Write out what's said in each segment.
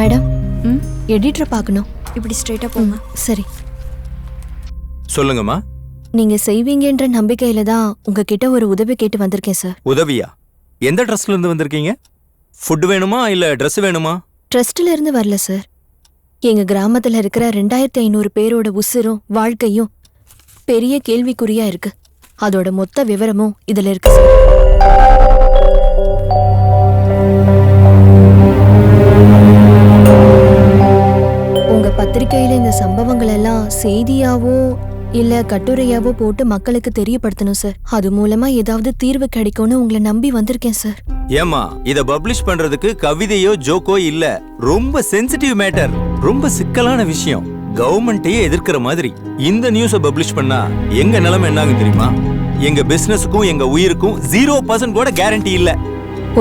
Madam, editor பார்க்கணும். இப்படி ஸ்ட்ரைட்டா போங்க. சரி. சொல்லுங்கம்மா. நீங்க செய்வீங்கன்ற நம்பிக்கையில தான் உங்ககிட்ட ஒரு உதவி கேட்டு வந்திருக்கேன் சார். உதவியா? எந்த ட்ரஸ்ட்ல இருந்து வந்திருக்கீங்க? ஃபுட் வேணுமா இல்ல ட்ரெஸ் வேணுமா? ட்ரஸ்ட்ல இருந்து வரல சார். எங்க கிராமத்துல இருக்கிற 2500 பேரோட உசுரும் வாழ்க்கையும் பெரிய கேள்விக்குறியா இருக்கு. அதோட மொத்த விவரமும் இதுல இருக்கு சார். உங்க பத்திரிகையில இந்த சம்பவங்கள் எல்லாம் செய்தியாவோ இல்ல கட்டுரையாவோ போட்டு மக்களுக்கு தெரியப்படுத்தணும் சார். அது மூலமா ஏதாவது தீர்வு கிடைக்கும்னு உங்களை நம்பி வந்திருக்கேன் சார். ஏமா, இத பப்ளிஷ் பண்றதுக்கு கவிதையோ ஜோக்கோ இல்ல. ரொம்ப சென்சிட்டிவ் மேட்டர், ரொம்ப சிக்கலான விஷயம். கவர்மெண்ட்டையே எதிர்க்கிற மாதிரி இந்த நியூஸ பப்ளிஷ் பண்ணா எங்க நிலைமை என்னாகும் தெரியுமா? எங்க பிசினஸுக்கும் எங்க உயிருக்கும் 0% கூட கேரண்டி இல்ல.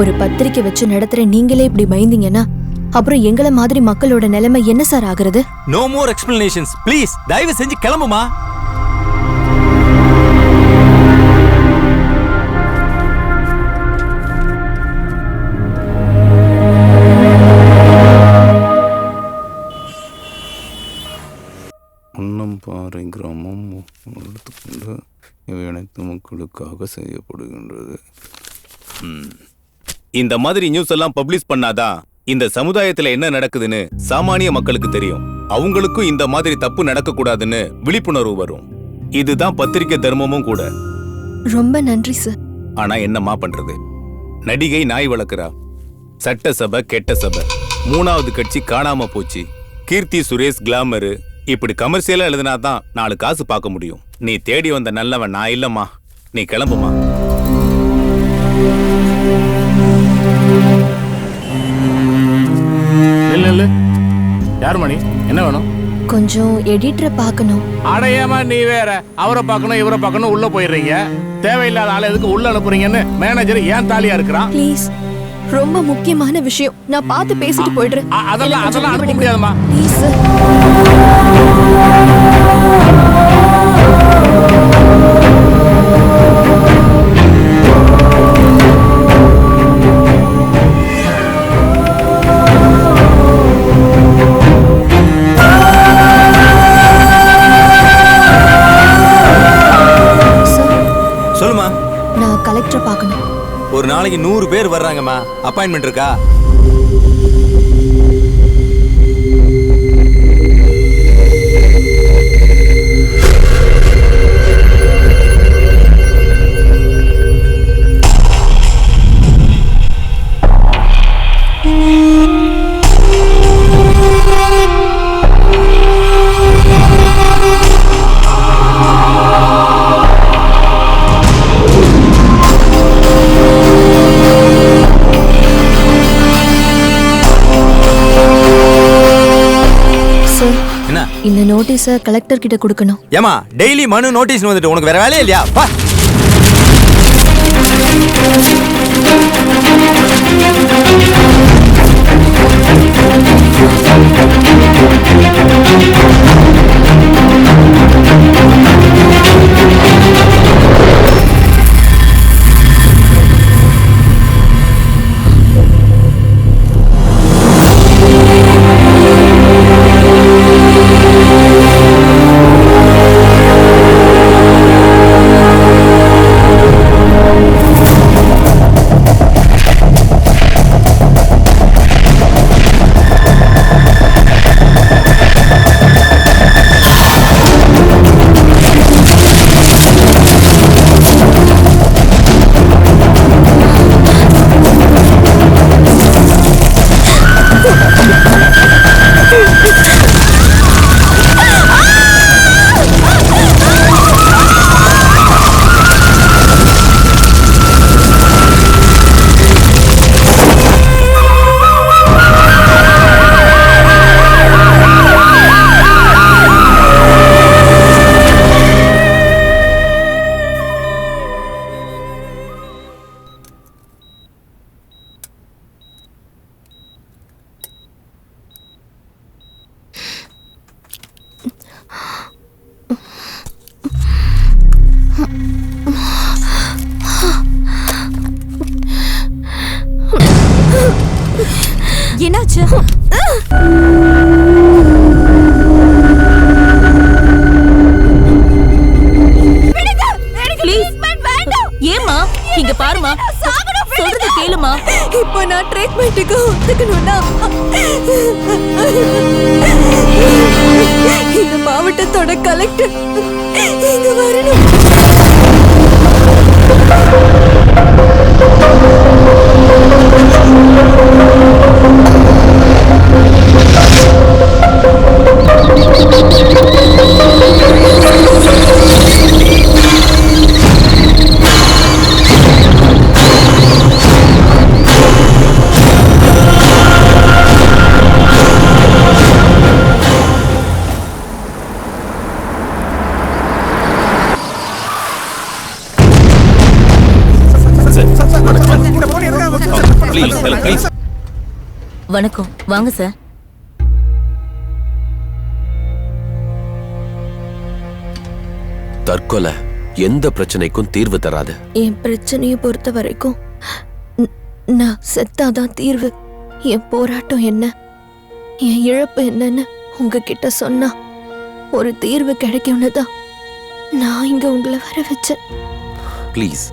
ஒரு பத்திரிக்கை வச்சு நடத்துற நீங்களே இப்படி பயந்தீங்கன்னா அப்புறம் எங்களை மாதிரி மக்களோட நிலைமை என்ன சார் ஆகுறது? No more explanations please. தயவு செஞ்சு கிளம்புமா. முன்னம்பாறை கிராமம் எடுத்துக்கொண்டு இவை அனைத்து மக்களுக்காக செய்யப்படுகின்றது. இந்த மாதிரி நியூஸ் எல்லாம் பப்ளிஷ் பண்ணாதான் இந்த சமுதாயத்துல என்ன நடக்குதுன்னு சாமானிய மக்களுக்கு தெரியும். அவங்களுக்கும் இந்த மாதிரி தப்பு நடக்க கூடாதுன்னு விழிப்புணர்வு வரும். இதுதான் பத்திரிக்கை தர்மமும் கூட. ரொம்ப நன்றி சார். ஆனா என்னமா பண்றது? நடிகை நாய் வளர்க்கிறா, சட்டசபை கெட்ட சபை, 3வது கட்சி காணாம போச்சு, கீர்த்தி சுரேஷ் கிளாமரு, இப்படி கமர்ஷியலா எழுதினாதான் 4 காசு பார்க்க முடியும். நீ தேடி வந்த நல்லவன் நான் இல்லம்மா. நீ கிளம்புமா. இல்ல யார் மணி, என்ன வேணும்? கொஞ்சம் எடிட்டரை பார்க்கணும். அடையாம நீ வேற அவரை பார்க்கணும் இவரை பார்க்கணும் உள்ள போயிடுறீங்க. தேவையில்லாத ஆளை எதுக்கு உள்ள அனுப்புறீங்கன்னு மேனேஜர் ஏன் தாலியா இருக்கிறான். ப்ளீஸ், ரொம்ப முக்கியமான விஷயம். நான் பார்த்து பேசிட்டு போயிடுறேன். அதெல்லாம் அனுப்ப முடியாதுமா. Please sir. சொல்லுமா. நான் கலெக்டரை பார்க்கணும். ஒரு நாளைக்கு 100 பேர் வர்றாங்கம்மா. அப்பாயின்மெண்ட் இருக்கா? இந்த நோட்டீஸை கலெக்டர் கிட்ட கொடுக்கணும். ஏமா, டெய்லி மனு நோட்டீஸ் வந்துட்டு உனக்கு வேற வேலையே இல்லையா? பா. இப்போ நான் ட்ரீட்மெண்ட்டுக்கு ஒத்துக்கணும்னா இந்த மாவட்டத்தோட கலெக்டர் இங்க வரணும். வணக்கம், வாங்க சார். தற்கொலை எந்த பிரச்சனைக்கும் தீர்வு தராது. என் பிரச்சனையை பொறுத்த வரைக்கும் நான் செத்தாதான் தீர்வு. என் போராட்டம் என்ன, என் இழப்பு என்னன்னு உங்ககிட்ட சொன்னா ஒரு தீர்வு கிடைக்கும்னு தான் நான் இங்க உங்களை வர வச்சேன். ப்ளீஸ்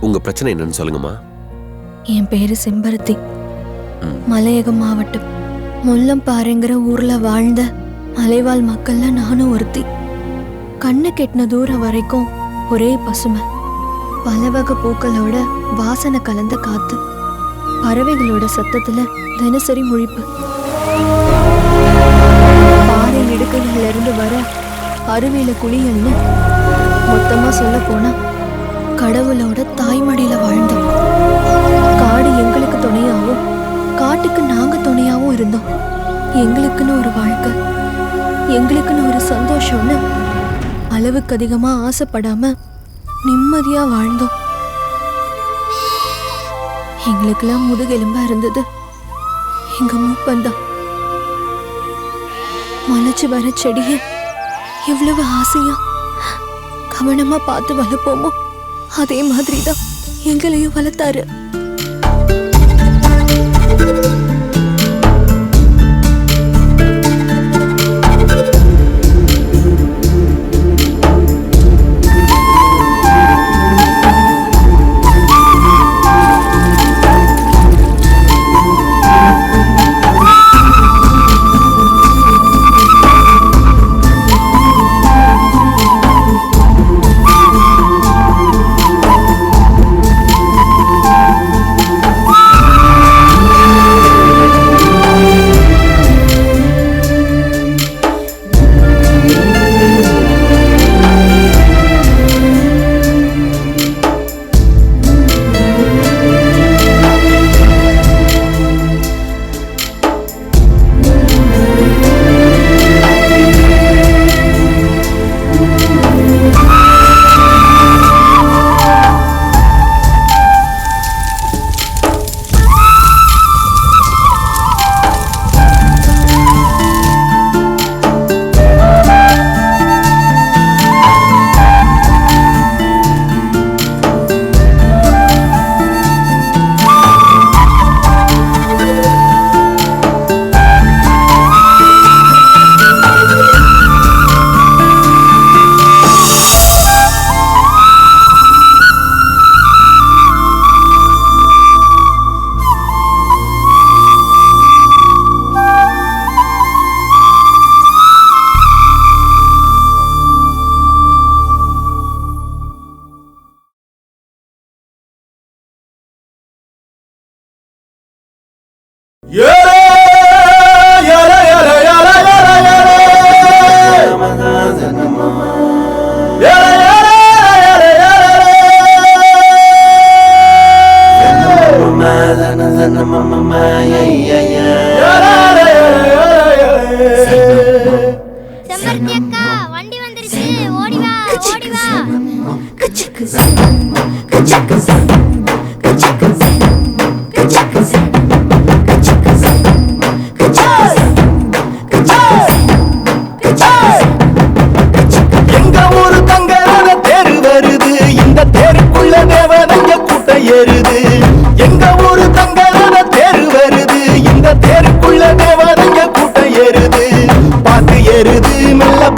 உங்க பிரச்சனை என்னன்னு சொல்லுங்கம்மா. என் பேரு செம்பருத்தி. மலையகம் மாவட்டம் முள்ளம்பாறைங்கிற ஊர்ல வாழ்ந்த மலைவாழ் மக்கள்ல நானும் ஒருத்தி. கண்ணு கெட்டின தூரம் வரைக்கும் ஒரே பசுமை, பல வகை பூக்களோட வாசனை கலந்த காத்து, பறவைகளோட சத்தத்துல தினசரி முழிப்பு, பாறை இடுக்கைகள்ல இருந்து வர அருவியில குளியல்னு மொத்தமா சொல்ல போனா கடவுளோட தாய்மடியில வாழ்ந்தோம். காடு எங்களுக்கு துணையாவும் காட்டுக்கு நாங்க துணையாவும் இருந்தோம். எங்களுக்குன்னு ஒரு வாழ்க்கை, எங்களுக்குன்னு ஒரு சந்தோஷம்னு அளவுக்கு அதிகமா ஆசைப்படாம நிம்மதியா வாழ்ந்தோம். எங்களுக்கெல்லாம் முதுகெலும்பா இருந்தது எங்க மூப்பந்தான். மலைச்சு வர செடிய எவ்வளவு ஆசையா கவனமா பார்த்து வளர்ப்போமோ அதே மாதிரிதான் எங்களையும் வளர்த்தாரு.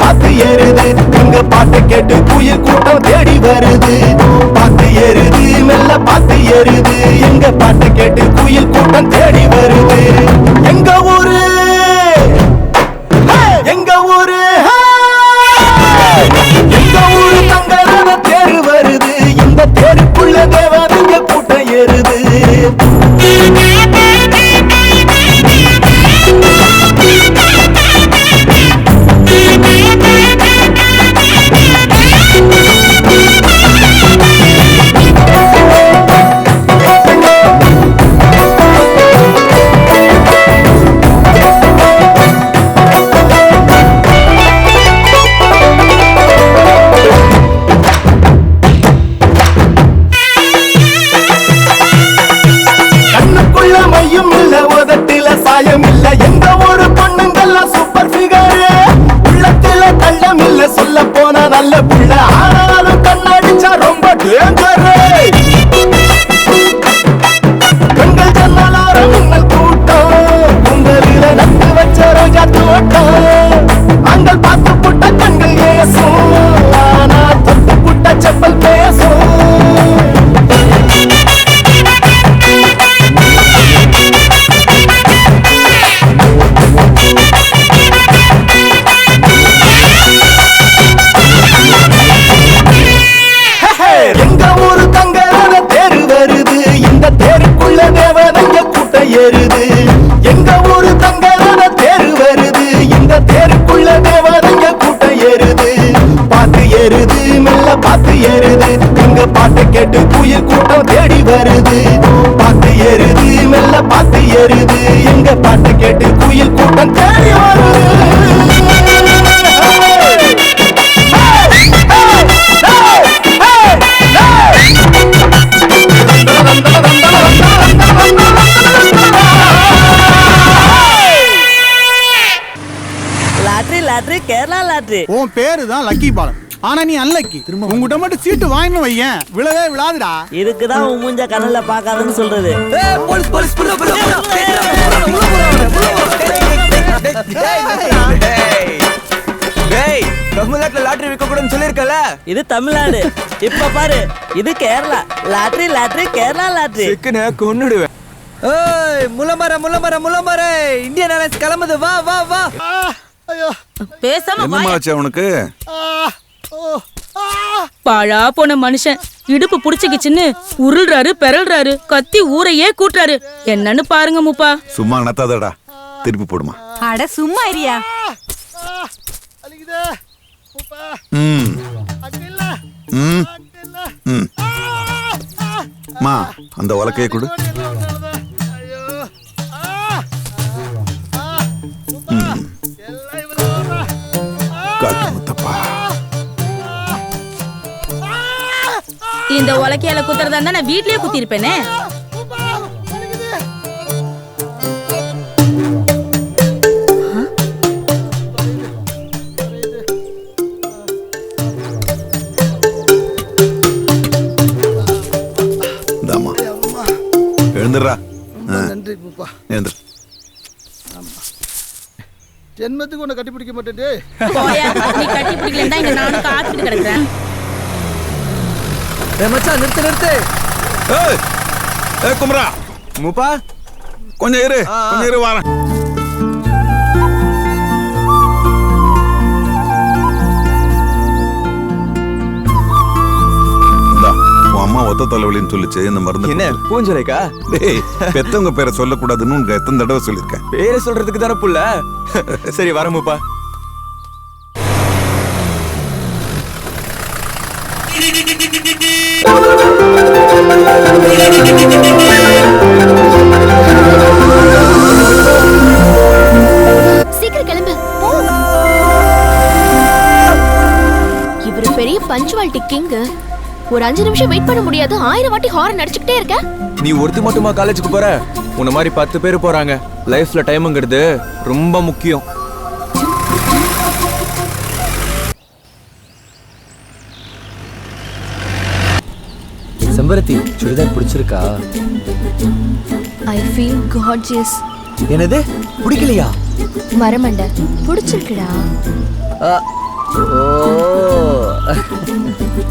பாத்து பாத்து ஏறுது எங்க பாட்டு கேட்டு குயில் கூட்டம் தேடி வருது பாத்து ஏறுது மெல்ல பாத்து ஏறுது எங்க பாட்டு கேட்டு குயில் கூட்டம் தேடி வருது எங்க ஊரு எங்க ஊரு எங்க ஊரு தங்கரான தேரு வருது இந்த தேருக்குள்ள தேவாதிங்க கூட்டம் ஏறுது சாயம் இல்ல எங்க ஒரு பொண்ணுங்கெல்லாம் சூப்பர் ஃபிகர் உள்ளத்துல கள்ளம் இல்ல சொல்ல போனா நல்ல புள்ள ஆனாலும் கண்ணடிச்சா ரொம்ப டேஞ்சர் பெண்கள் ஜன்னலாரம் மின்னல் கூட்டம் உங்களில நட்டு வச்ச ரோஜா தோட்டம் அங்கள் பார்த்து புட்ட கண்கள் ஏசும் ஆனா தொட்டு புட்ட செப்பல் பேசும் எங்க ஊரு தங்கரான தேரு வருது இந்த தேருக்குள்ள தேவதைங்க கூட்டம் ஏறுது எங்க ஊரு தங்கரான தேரு வருது இந்த தேருக்குள்ள தேவதைங்க கூட்டம் ஏறுது பாத்து ஏறுது மெல்ல பாத்து ஏறுது எங்க பாட்டு கேட்டு குயில் கூட்டம் தேடி வருது பாத்து ஏறுது மெல்ல பாத்து ஏறுது எங்க பாட்டு கேட்டு குயில் கூட்டம் தேடி வருது லாட்ரி கேரளா லாட்ரி. உன் பேரு தான் லக்கி பாலம். ஆனா நீ அன்லக்கி. உங்ககிட்ட மட்டும் சீட்டு வாங்கினு வையேன் விழவே விழாதுடா. இதுக்குதான் உன் மூஞ்ச கண்ணுல பாக்காதன்னு சொல்றது. தமிழ்நாட்டுல லாட்டரி விற்க கூடாதுன்னு சொல்லிருக்கல. இது தமிழ்நாடு. இப்ப பாரு இது கேரளா. Lottery Kerala lottery. சிக்கன கொன்னுடுவேன். ஏய் முள்ளமர இந்தியன் ஏர்லைன்ஸ் கிளம்புது. வா வா வா. பேசாம என்னமாச்சு அவனுக்கு? பாழா போன மனுஷன் இடுப்பு புடிச்சுக்கிச்சுன்னு உருள்றாரு பெறல்றாரு கத்தி ஊரையே கூட்டுறாரு. என்னன்னு பாருங்க மூப்பா. சும்மா நத்தாதடா, திருப்பி போடுமா. அட சும்மா இரியா. மா அந்த உலக்கையை கொடு. இந்த உலக்கையால குத்துறதா இருந்தா நான் வீட்லயே குத்திருப்பேனே. எழுந்துடுறா. நன்றி பூப்பா. எழுந்துரு. ஜென்மத்துக்கு உன்னை கட்டி பிடிக்க மாட்டேன். நீ கட்டி பிடிக்கலன்னா இங்க நானும் காத்துட்டு கிடக்குறேன். மச்சான் நிறுத்து. ஏய் குமரா மூப்பா கொஞ்சம் இரு வாரேன். உன் அம்மா ஒத்த தலைவலின்னு சொல்லிச்சு. இந்த மருந்து என்ன பூஞ்சலைக்கா? டேய் பெத்தவங்க பேரை சொல்லக்கூடாதுன்னு உனக்கு எத்தனை தடவை சொல்லியிருக்கேன். பேரை சொல்றதுக்கு தானே புள்ள. சரி வர மூப்பா. சீக்கிரம் கிளம்பு. இவரு பெரிய பஞ்சுவாலிட்டி கிங். ஒரு 5 நிமிஷம் வெயிட் பண்ண முடியாது. 1000 வாட்டி ஹாரன் அடிச்சுக்கிட்டே இருக்க. நீ ஒருத்தி மட்டுமா காலேஜுக்கு போற? உன்ன மாதிரி 10 பேர் போறாங்க. லைஃப்ல டைம்ங்கிறது ரொம்ப முக்கியம். செம்பருத்தி சுடிதார் பிடிச்சிருக்கா? I feel gorgeous. என்னது பிடிக்கலையா? மரமண்ட பிடிச்சிருக்குடா.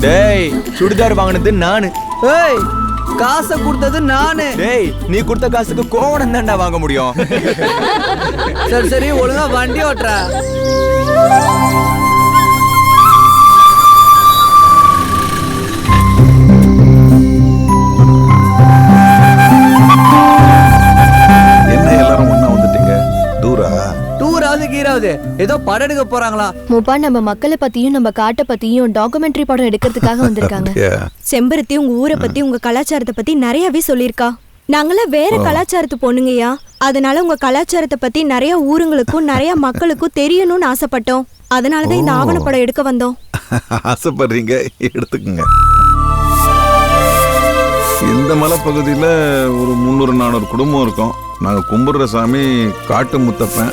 டேய் சுடிதார் வாங்கினது நானு. ஏய் காசை கொடுத்தது நானு. டேய் நீ கொடுத்த காசுக்கு கோவணம் தான்டா வாங்க முடியும். சரி சரி ஒழுங்கா வண்டி ஓட்டுற. என்ன எல்லாரும் ஒண்ணா வந்துட்டீங்க? டூராவது கீராவது ஏதோ படம் எடுக்க போறாங்களா? மூப்பா நம்ம மக்களை பத்தியும் நம்ம காட்டை பத்தியும் டாக்குமெண்ட்ரி படம் எடுக்கிறதுக்காக வந்திருக்காங்க. செம்பருத்தி உங்க ஊரை பத்தி உங்க கலாச்சாரத்தை பத்தி நிறையவே சொல்லியிருக்கா. நாங்களாம் வேற கலாச்சாரத்து பொண்ணுங்கய்யா, அதனால உங்க கலாச்சாரத்தை பத்தி நிறைய ஊருங்களுக்கும் நிறைய மக்களுக்கும் தெரியணும்னு ஆசைப்பட்டோம். அதனாலதான் இந்த ஆவணப்படம் எடுக்க வந்தோம். ஆசைப்படுறீங்க, எடுத்துக்குங்க. இந்த மலைப்பகுதியில் ஒரு 300-400 குடும்பம் இருக்கும். நாங்கள் கும்பிடுற சாமி காட்டு முத்தப்பன்.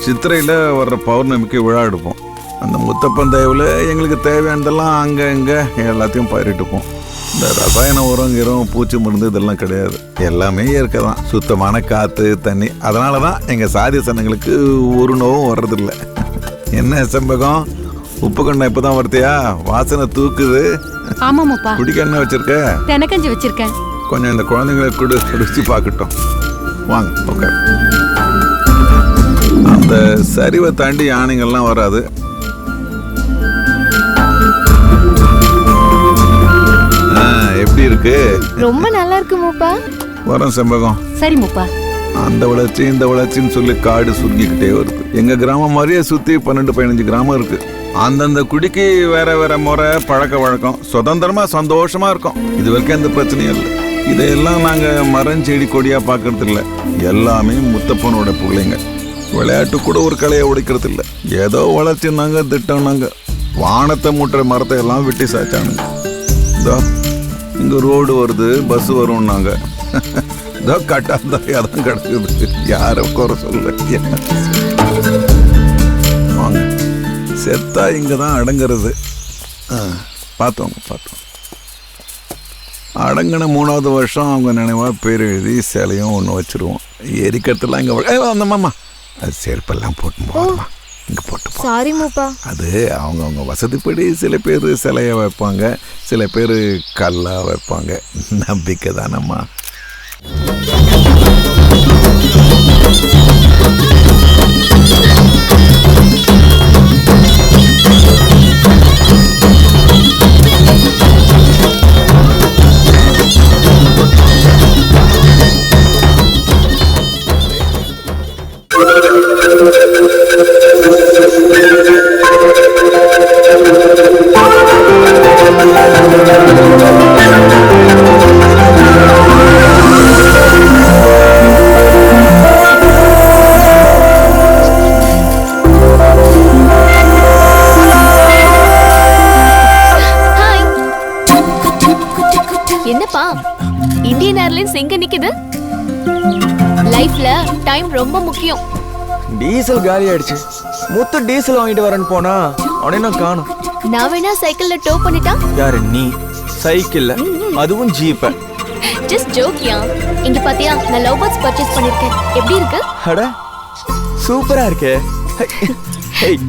சித்திரையில் வர்ற பௌர்ணமிக்கு விழா எடுப்போம். அந்த முத்தப்பன் தயவில் எங்களுக்கு தேவையானதெல்லாம் அங்கே இங்கே எல்லாத்தையும் பயிரிட்டுப்போம். இந்த ரசாயன உரம் கிரம் பூச்சி மருந்து இதெல்லாம் கிடையாது. எல்லாமே இயற்கை தான். சுத்தமான காற்று தண்ணி. அதனால தான் எங்கள் சாதி சனங்களுக்கு ஒரு நோவும் வர்றதில்லை. என்ன செம்பகம், உப்பு கண்ணா இப்பதான் வருத்தியா? வாசனை தூக்குது. ஆமாமாப்பா. குடிக்க என்ன வச்சிருக்க? தெனக்கஞ்சி வச்சிருக்கேன். கொஞ்சம் இந்த குழந்தைங்களை குடிச்சு பார்க்கட்டும். வாங்க ஓகே. அந்த சரிவை தாண்டி யானைகள்லாம் வராது. எப்படி இருக்கு? ரொம்ப நல்லா இருக்கு மூப்பா. வரோம் செம்பகம். சரி மூப்பா. அந்த வளர்ச்சி இந்த வளர்ச்சின்னு சொல்லி காடு சுருங்கிக்கிட்டே வருது. எங்க கிராமம் மாதிரியே சுத்தி 12-15 கிராமம் இருக்கு. அந்தந்த குடிக்கு வேற வேற முறை பழக்க வழக்கம். சுதந்திரமா சந்தோஷமா இருக்கும். இது வரைக்கும் எந்த பிரச்சனையும் இல்லை. இதையெல்லாம் நாங்க மரம் செடி கொடியா பாக்குறது இல்லை. எல்லாமே முத்தப்பனோட பிள்ளைங்க. விளையாட்டு கூட ஒரு கலையை உடைக்கிறது இல்லை. ஏதோ வளர்ச்சினாங்க திட்டம்னாங்க. வானத்தை மூட்டுற மரத்தை எல்லாம் வெட்டி சாச்சானுங்க. இதோ இங்க ரோடு வருது, பஸ் வரும்னாங்க. இதோ கட்டாந்தான் கிடக்குது. யாரும் குறை சொல்ல. வாங்க, செத்தா இங்க தான் அடங்குறது. பார்த்தோம். அடங்கின 3வது வருஷம் அவங்க நினைவா பேர் எழுதி சிலையும் ஒன்று வச்சிருவோம். எரிக்கிறதுலாம் இங்கே அந்த மாமா அது செருப்பெல்லாம் போட்டு போடுமா, இங்கே போட்டு. சாரி மூப்பா. அது அவங்க வசதிப்படி சில பேர் சிலையை வைப்பாங்க, சில பேர் கல்லாக வைப்பாங்க. நம்பிக்கை தானம்மா. என்னப்பா இந்தியன் ஏர்லைன்ஸ் எங்க நிக்குது? லைஃப்ல டைம் ரொம்ப முக்கியம். டீசல் காலி ஆயிடுச்சு. முத்து டீசல் வாங்கிட்டு வரேன்னு போனா அவனே நான் காணும். நான் வேணா சைக்கிள்ல டோ பண்ணிட்டா? யாரு நீ? சைக்கிள்ல, அதுவும் ஜீப்ப? ஜஸ்ட் ஜோக்கியா. இங்க பாத்தியா, நான் லவ் பேர்ட்ஸ் பர்ச்சேஸ் பண்ணிருக்கேன். எப்படி இருக்கு? அட சூப்பரா இருக்கே. ஹேய்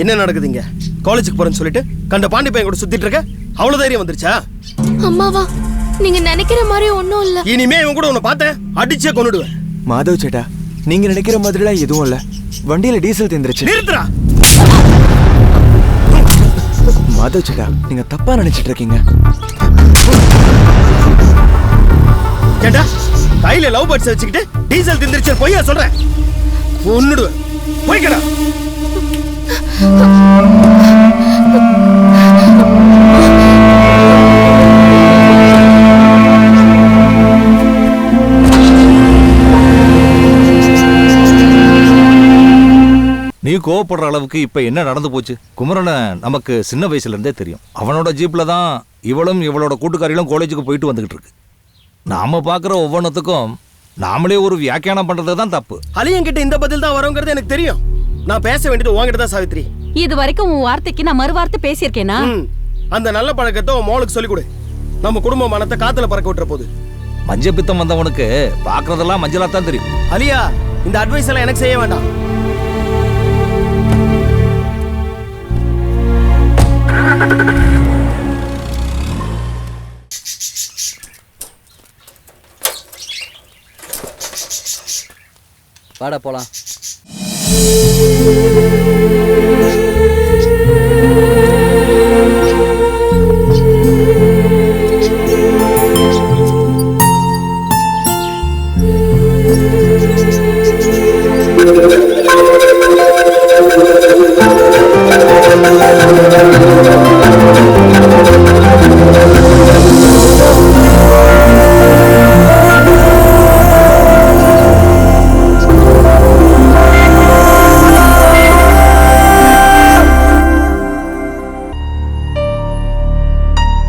என்ன நடக்குதுங்க? காலேஜுக்கு போறேன்னு சொல்லிட்டு கண்ட பாண்டி பையன் கூட சுத்திட்டு இருக்க. அவ்வளவு தைரியம் வந்துருச்சா? அம்மாவா, நீங்க நினைக்கிற மாதிரி ஒண்ணும் இல்ல. இனிமே இவன் கூட உன்னை பார்த்தேன் அடிச்சே கொன்னுடுவேன். மாதவ் சேட்டா, நீங்க நினைக்கிற மாதிரிலாம் எதுவும் இல்ல. வண்டியில டீசல் தீந்துருச்சு. நிறுத்துறா. மாதவ் சேட்டா, நீங்க தப்பா நினைச்சிட்டு இருக்கீங்க. சேட்டா, கையில லவ் பேர்ட்ஸ் வச்சுக்கிட்டு டீசல் தீந்துருச்சு பொய்யா சொல்றேன். கொன்னுடுவேன். போய்க்கடா. நீ கோவப்படுற அளவுக்கு இப்ப என்ன நடந்து போச்சு? குமரனை நமக்கு சின்ன வயசுல இருந்தே தெரியும். அவனோட ஜீப்ல தான் இவளும் இவளோட கூட்டுக்காரிகளும் காலேஜுக்கு போயிட்டு வந்துகிட்டு இருக்கு. நாம பாக்குற ஒவ்வொன்றத்துக்கும் நாமளே ஒரு வியாக்கியானம் பண்றது தான் தப்பு. அலியங்கிட்ட இந்த பதில் தான் வருங்கிறது எனக்கு தெரியும். நான் பேச வேண்டியது உன்கிட்ட தான் சாவித்ரி. இது வரைக்கும் உன் வார்த்தைக்கு நான் மறுவார்த்தை பேசியிருக்கேனா? அந்த நல்ல பழக்கத்தை உன் மோளுக்கு சொல்லிக் கொடு. நம்ம குடும்ப மனத்தை காத்துல பறக்க விட்டுற போகுது. மஞ்ச பித்தம் வந்தவனுக்கு பாக்குறதெல்லாம் மஞ்சளா தான் தெரியும். அலியா, இந்த அட்வைஸ் எல்லாம் எனக்கு செய்ய வேண்டாம். வாடா போலாம்.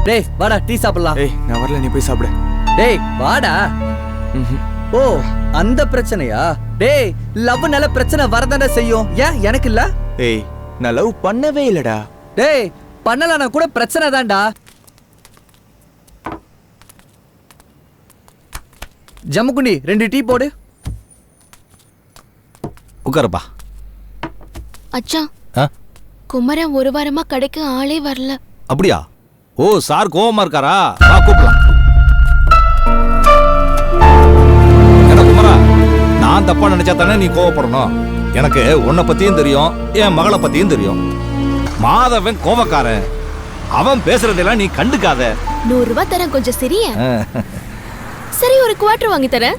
டேய் வாடா டீ சாப்பிடலாம். ஏய் நான் வரல, நீ போய் சாப்பிடு. டேய் வாடா. ஓ அந்த பிரச்சனையா? டேய் லவ்னால பிரச்சனை வரதானே செய்யும். ஏன் எனக்கு இல்ல? ஏய் நான் லவ் பண்ணவே இல்லடா. டேய் பண்ணலனா கூட பிரச்சனை தான்டா. ஜம்முக்குண்டி 2 டீ போடு. உட்காருப்பா. அச்சா, குமரன் ஒரு வாரமா கடைக்கு ஆளே வரல. அப்படியா? ஓ சார் கோவமா இருக்காரா? வா கூப்பிடலாம். என்ன குமரா, நான் தப்பா நினைச்சா தானே நீ கோவப்படணும்? எனக்கு உன்னை பத்தியும் தெரியும், என் மகளை பத்தியும் தெரியும். மாதவன் கோவக்காரன், அவன் பேசுறதெல்லாம் நீ கண்டுக்காத. 100 ரூபாய் தரேன், கொஞ்சம் சரியா? சரி, ஒரு குவார்டர் வாங்கி தரேன்.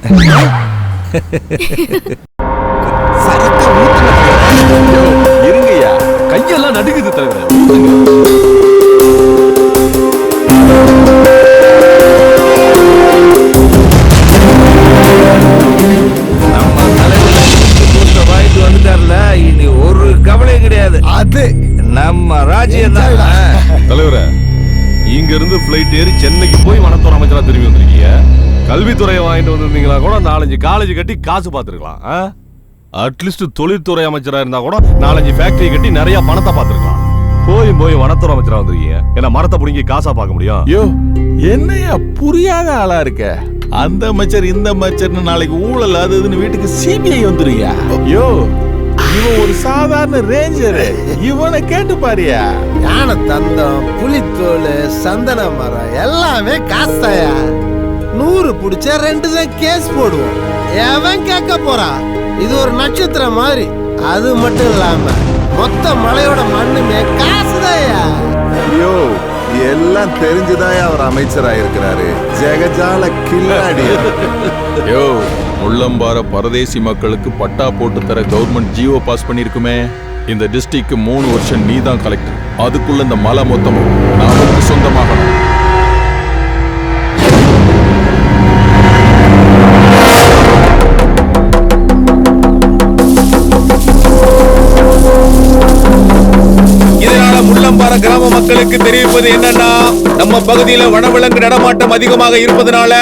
இருங்கய்யா, கையெல்லாம் நடுக்குது தலைவர். வாங்கிட்டு வந்துட்டார்ல, இனி ஒரு கவலை கிடையாது. அது நம்ம ராஜ்யம் தான். தலைவரே, இங்க இருந்து பிளைட் ஏறி சென்னைக்கு போய் வனத்துறை அமைச்சரா திரும்பி வந்திருக்கீங்க. கல்வித்துறையை வாங்கிட்டு வந்திருந்தீங்களா கூட 4-5 காலேஜ் கட்டி காசு பார்த்துருக்கலாம். அட்லீஸ்ட் தொழில்துறை அமைச்சரா இருந்தா கூட 4-5 ஃபேக்டரி கட்டி நிறைய பணத்தை பார்த்துருக்கலாம். போய் வனத்துறை அமைச்சரா வந்திருக்கீங்க. ஏன்னா மரத்தை பிடிங்கி காசா பார்க்க முடியும். யோ என்னையா புரியாத ஆளா இருக்க? அந்த அமைச்சர் இந்த அமைச்சர்னு நாளைக்கு ஊழல் அது இதுன்னு வீட்டுக்கு சிபிஐ வந்துருயா. யோ இவன் ஒரு சாதாரண ரேஞ்சரு, இவனை கேட்டு பாரியா. யானை தந்தம், புலித்தோல், சந்தன மரம் எல்லாமே காசாயா. 100 பிடிச்சா 2 தான் கேஸ் போடுவோம். எவன் கேட்க போறான்? இது ஒரு நட்சத்திரம் மாதிரி. அது மட்டும் இல்லாம மொத்த மலையோட மண்ணுமே காசுதாயா. ஐயோ எல்லாம் தெரிஞ்சுதான் அவர் அமைச்சரா இருக்கிறாரு. ஜெகஜால கில்லாடி. யோ முள்ளம்பார பரதேசி மக்களுக்கு பட்டா போட்டு தர கவர்மெண்ட் ஜியோ பாஸ் பண்ணிருக்குமே. இந்த டிஸ்ட்ரிக்ட் 3 வருஷம் நீ தான் கலெக்டர். அதுக்குள்ள இந்த மலை மொத்தமும் நமக்கு சொந்தமாகணும். முள்ளம்பாற கிராம மக்களுக்கு தெரிவிப்பது என்னன்னா, நம்ம பகுதியில வனவிலங்கு நடமாட்டம் அதிகமாக இருப்பதனால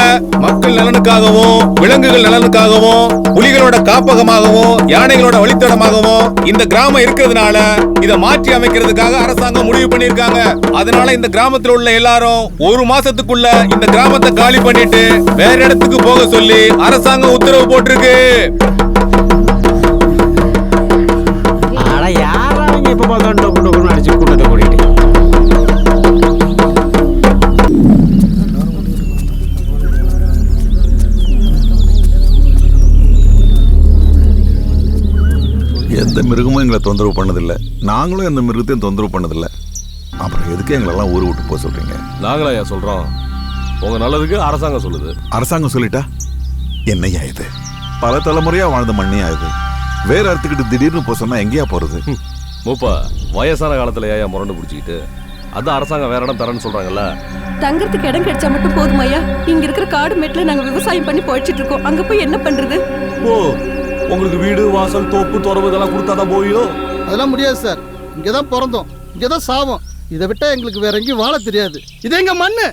மக்கள் நலனுக்காகவும் விலங்குகள் நலனுக்காகவும் புலிகளோட காப்பகமாகவும் யானைகளோட வழித்தடமாகவும் இந்த கிராமம் இருக்கிறதுனால இதை மாற்றி அமைக்கிறதுக்காக அரசாங்கம் முடிவு பண்ணிருக்காங்க. அதனால இந்த கிராமத்தில் உள்ள எல்லாரும் 1 மாசத்துக்குள்ள இந்த கிராமத்தை காலி பண்ணிட்டு வேற இடத்துக்கு போக சொல்லி அரசாங்கம் உத்தரவு போட்டிருக்கு. இப்ப பாக்க அடிச்சு கூட்டத்தை கூட்டிட்டு எந்த மிருகமும் எங்களை தொந்தரவு பண்ணதில்லை, நாங்களும் எந்த மிருகத்தையும் தொந்தரவு பண்ணதில்லை. அப்புறம் எதுக்கு எங்களெல்லாம் ஊர் விட்டு போக சொல்றீங்க? நாங்களா சொல்றோம், உங்க நல்லதுக்கு அரசாங்கம் சொல்லுது. அரசாங்கம் சொல்லிட்டா என்னையா இது? பல தலைமுறையா வாழ்ந்த மண்ணியா இது? வேற இடத்துக்கிட்டு திடீர்னு போக சொன்னா எங்கேயா போறது? மூப்பா, வயசான காலத்துல ஏன் முரண்டு பிடிச்சிக்கிட்டு? அதான் அரசாங்கம் வேற இடம் தரேன்னு சொல்றாங்கல்ல. தங்கறதுக்கு இடம் கிடைச்சா மட்டும் போதுமையா? இங்க இருக்கிற காடு மேட்ல நாங்க விவசாயம் பண்ணி போயிட்டு இருக்கோம். அங்க போய் என்ன பண்றது? ஓ, உங்களுக்கு வீடு வாசல் தோப்பு துறவு இதெல்லாம் கொடுத்தாதான் போயும்? அதெல்லாம் முடியாது சார். இங்கதான் பிறந்தோம், இங்கதான் சாவோம். இதை விட்டா எங்களுக்கு வேற எங்கேயும் வாழ தெரியாது. இது எங்க மண்ணு,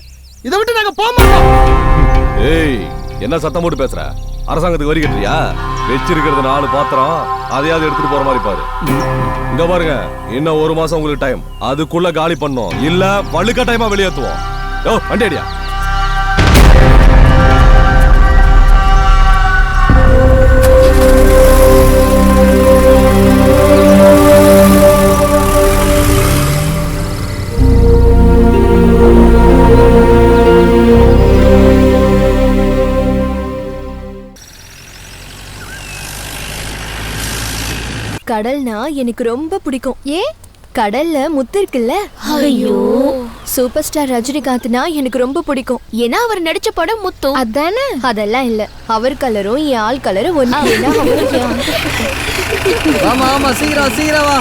இதை விட்டு நாங்க போக மாட்டோம். ஏய், என்ன சத்தம் போட்டு பேசுற? அரசாங்கத்துக்கு வரி கட்டுறியா? வச்சிருக்கிறது 4 பாத்திரம், அதையாவது எடுத்துட்டு போற மாதிரி பாரு. இங்க பாருங்க, இன்னும் 1 மாசம் உங்களுக்கு டைம். அதுக்குள்ள காலி பண்ணோம், இல்ல வலுக்கட்டாயமா வெளியேற்றுவோம். யோ வண்டி அடியா. கடல்னா எனக்கு ரொம்ப பிடிக்கும். ஏன்? கடல்ல முத்து இருக்குல்ல. ஐயோ, சூப்பர் ஸ்டார் ரஜினிகாந்த்னா எனக்கு ரொம்ப பிடிக்கும். ஏன்னா அவர் நடிச்ச படம் முத்து. அதானே? அதெல்லாம் இல்ல, அவர் கலரும் என் ஆள் கலரும் ஒண்ணு. ஆமா ஆமா, சீக்கிரம் சீக்கிரம் வா.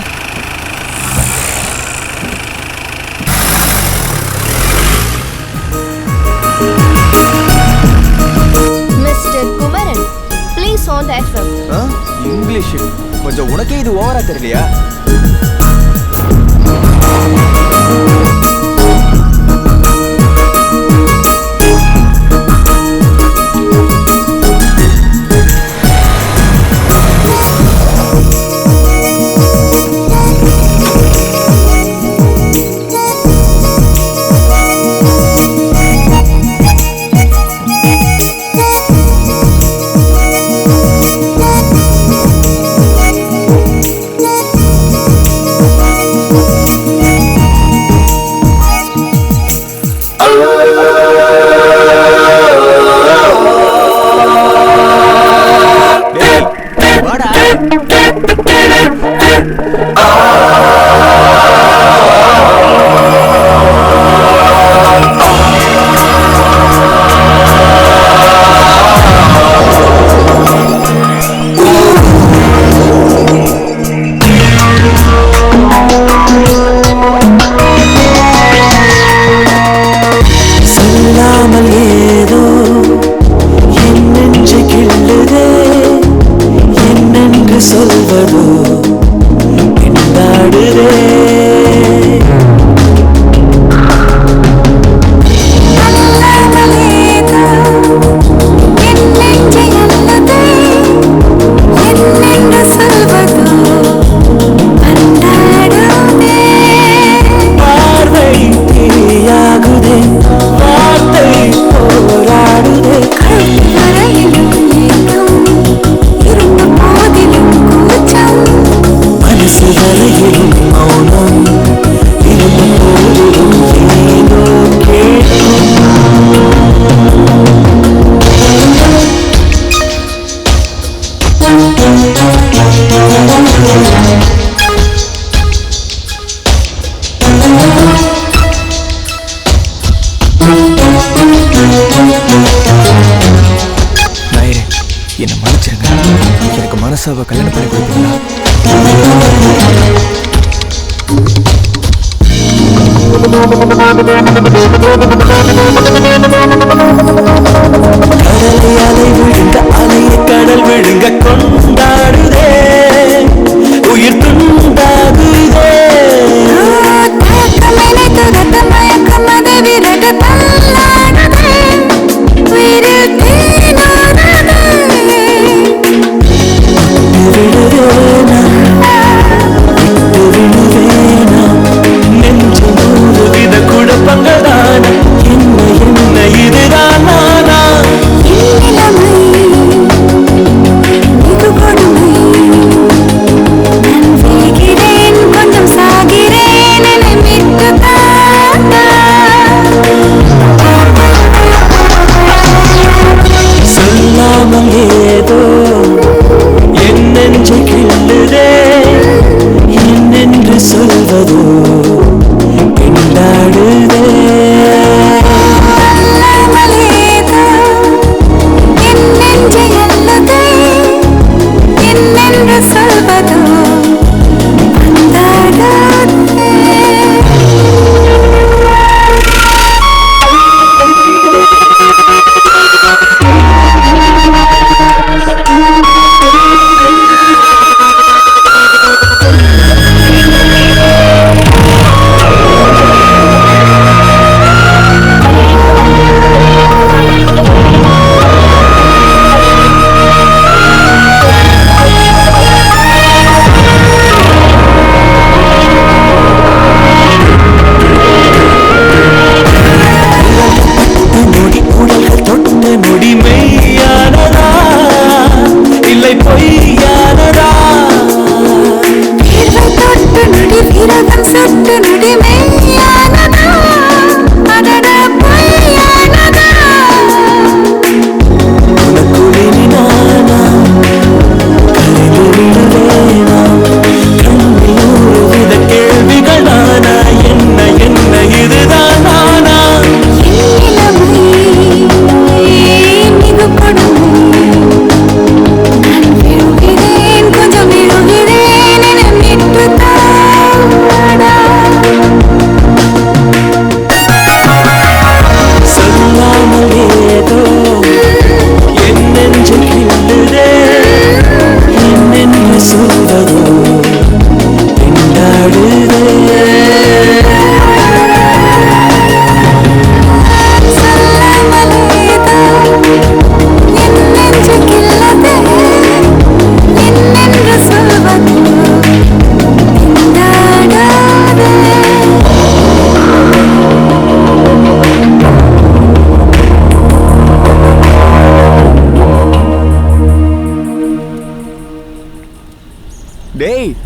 Mister Kumaran, please on the FM. English கொஞ்சம் உனக்கே இது ஓவரா தெரியலையா? என்ன மன்னிச்சிருங்க, எனக்கு மனசாவை கல்யாணம் பண்ணி கொடுப்பீங்களா? அலை விழுங்க அலைய கடல் விழுங்க கொண்டாடுதே உயிர் துண்டாகுதே நெஞ்சு நூறு வித குழப்பங்களான என்ன என்ன இதுதான் நானா சொல்லாமல் ஏதோ என் நெஞ்சை கிள்ளுதே என்னென்று சொல்வதோ கொண்டாடுதே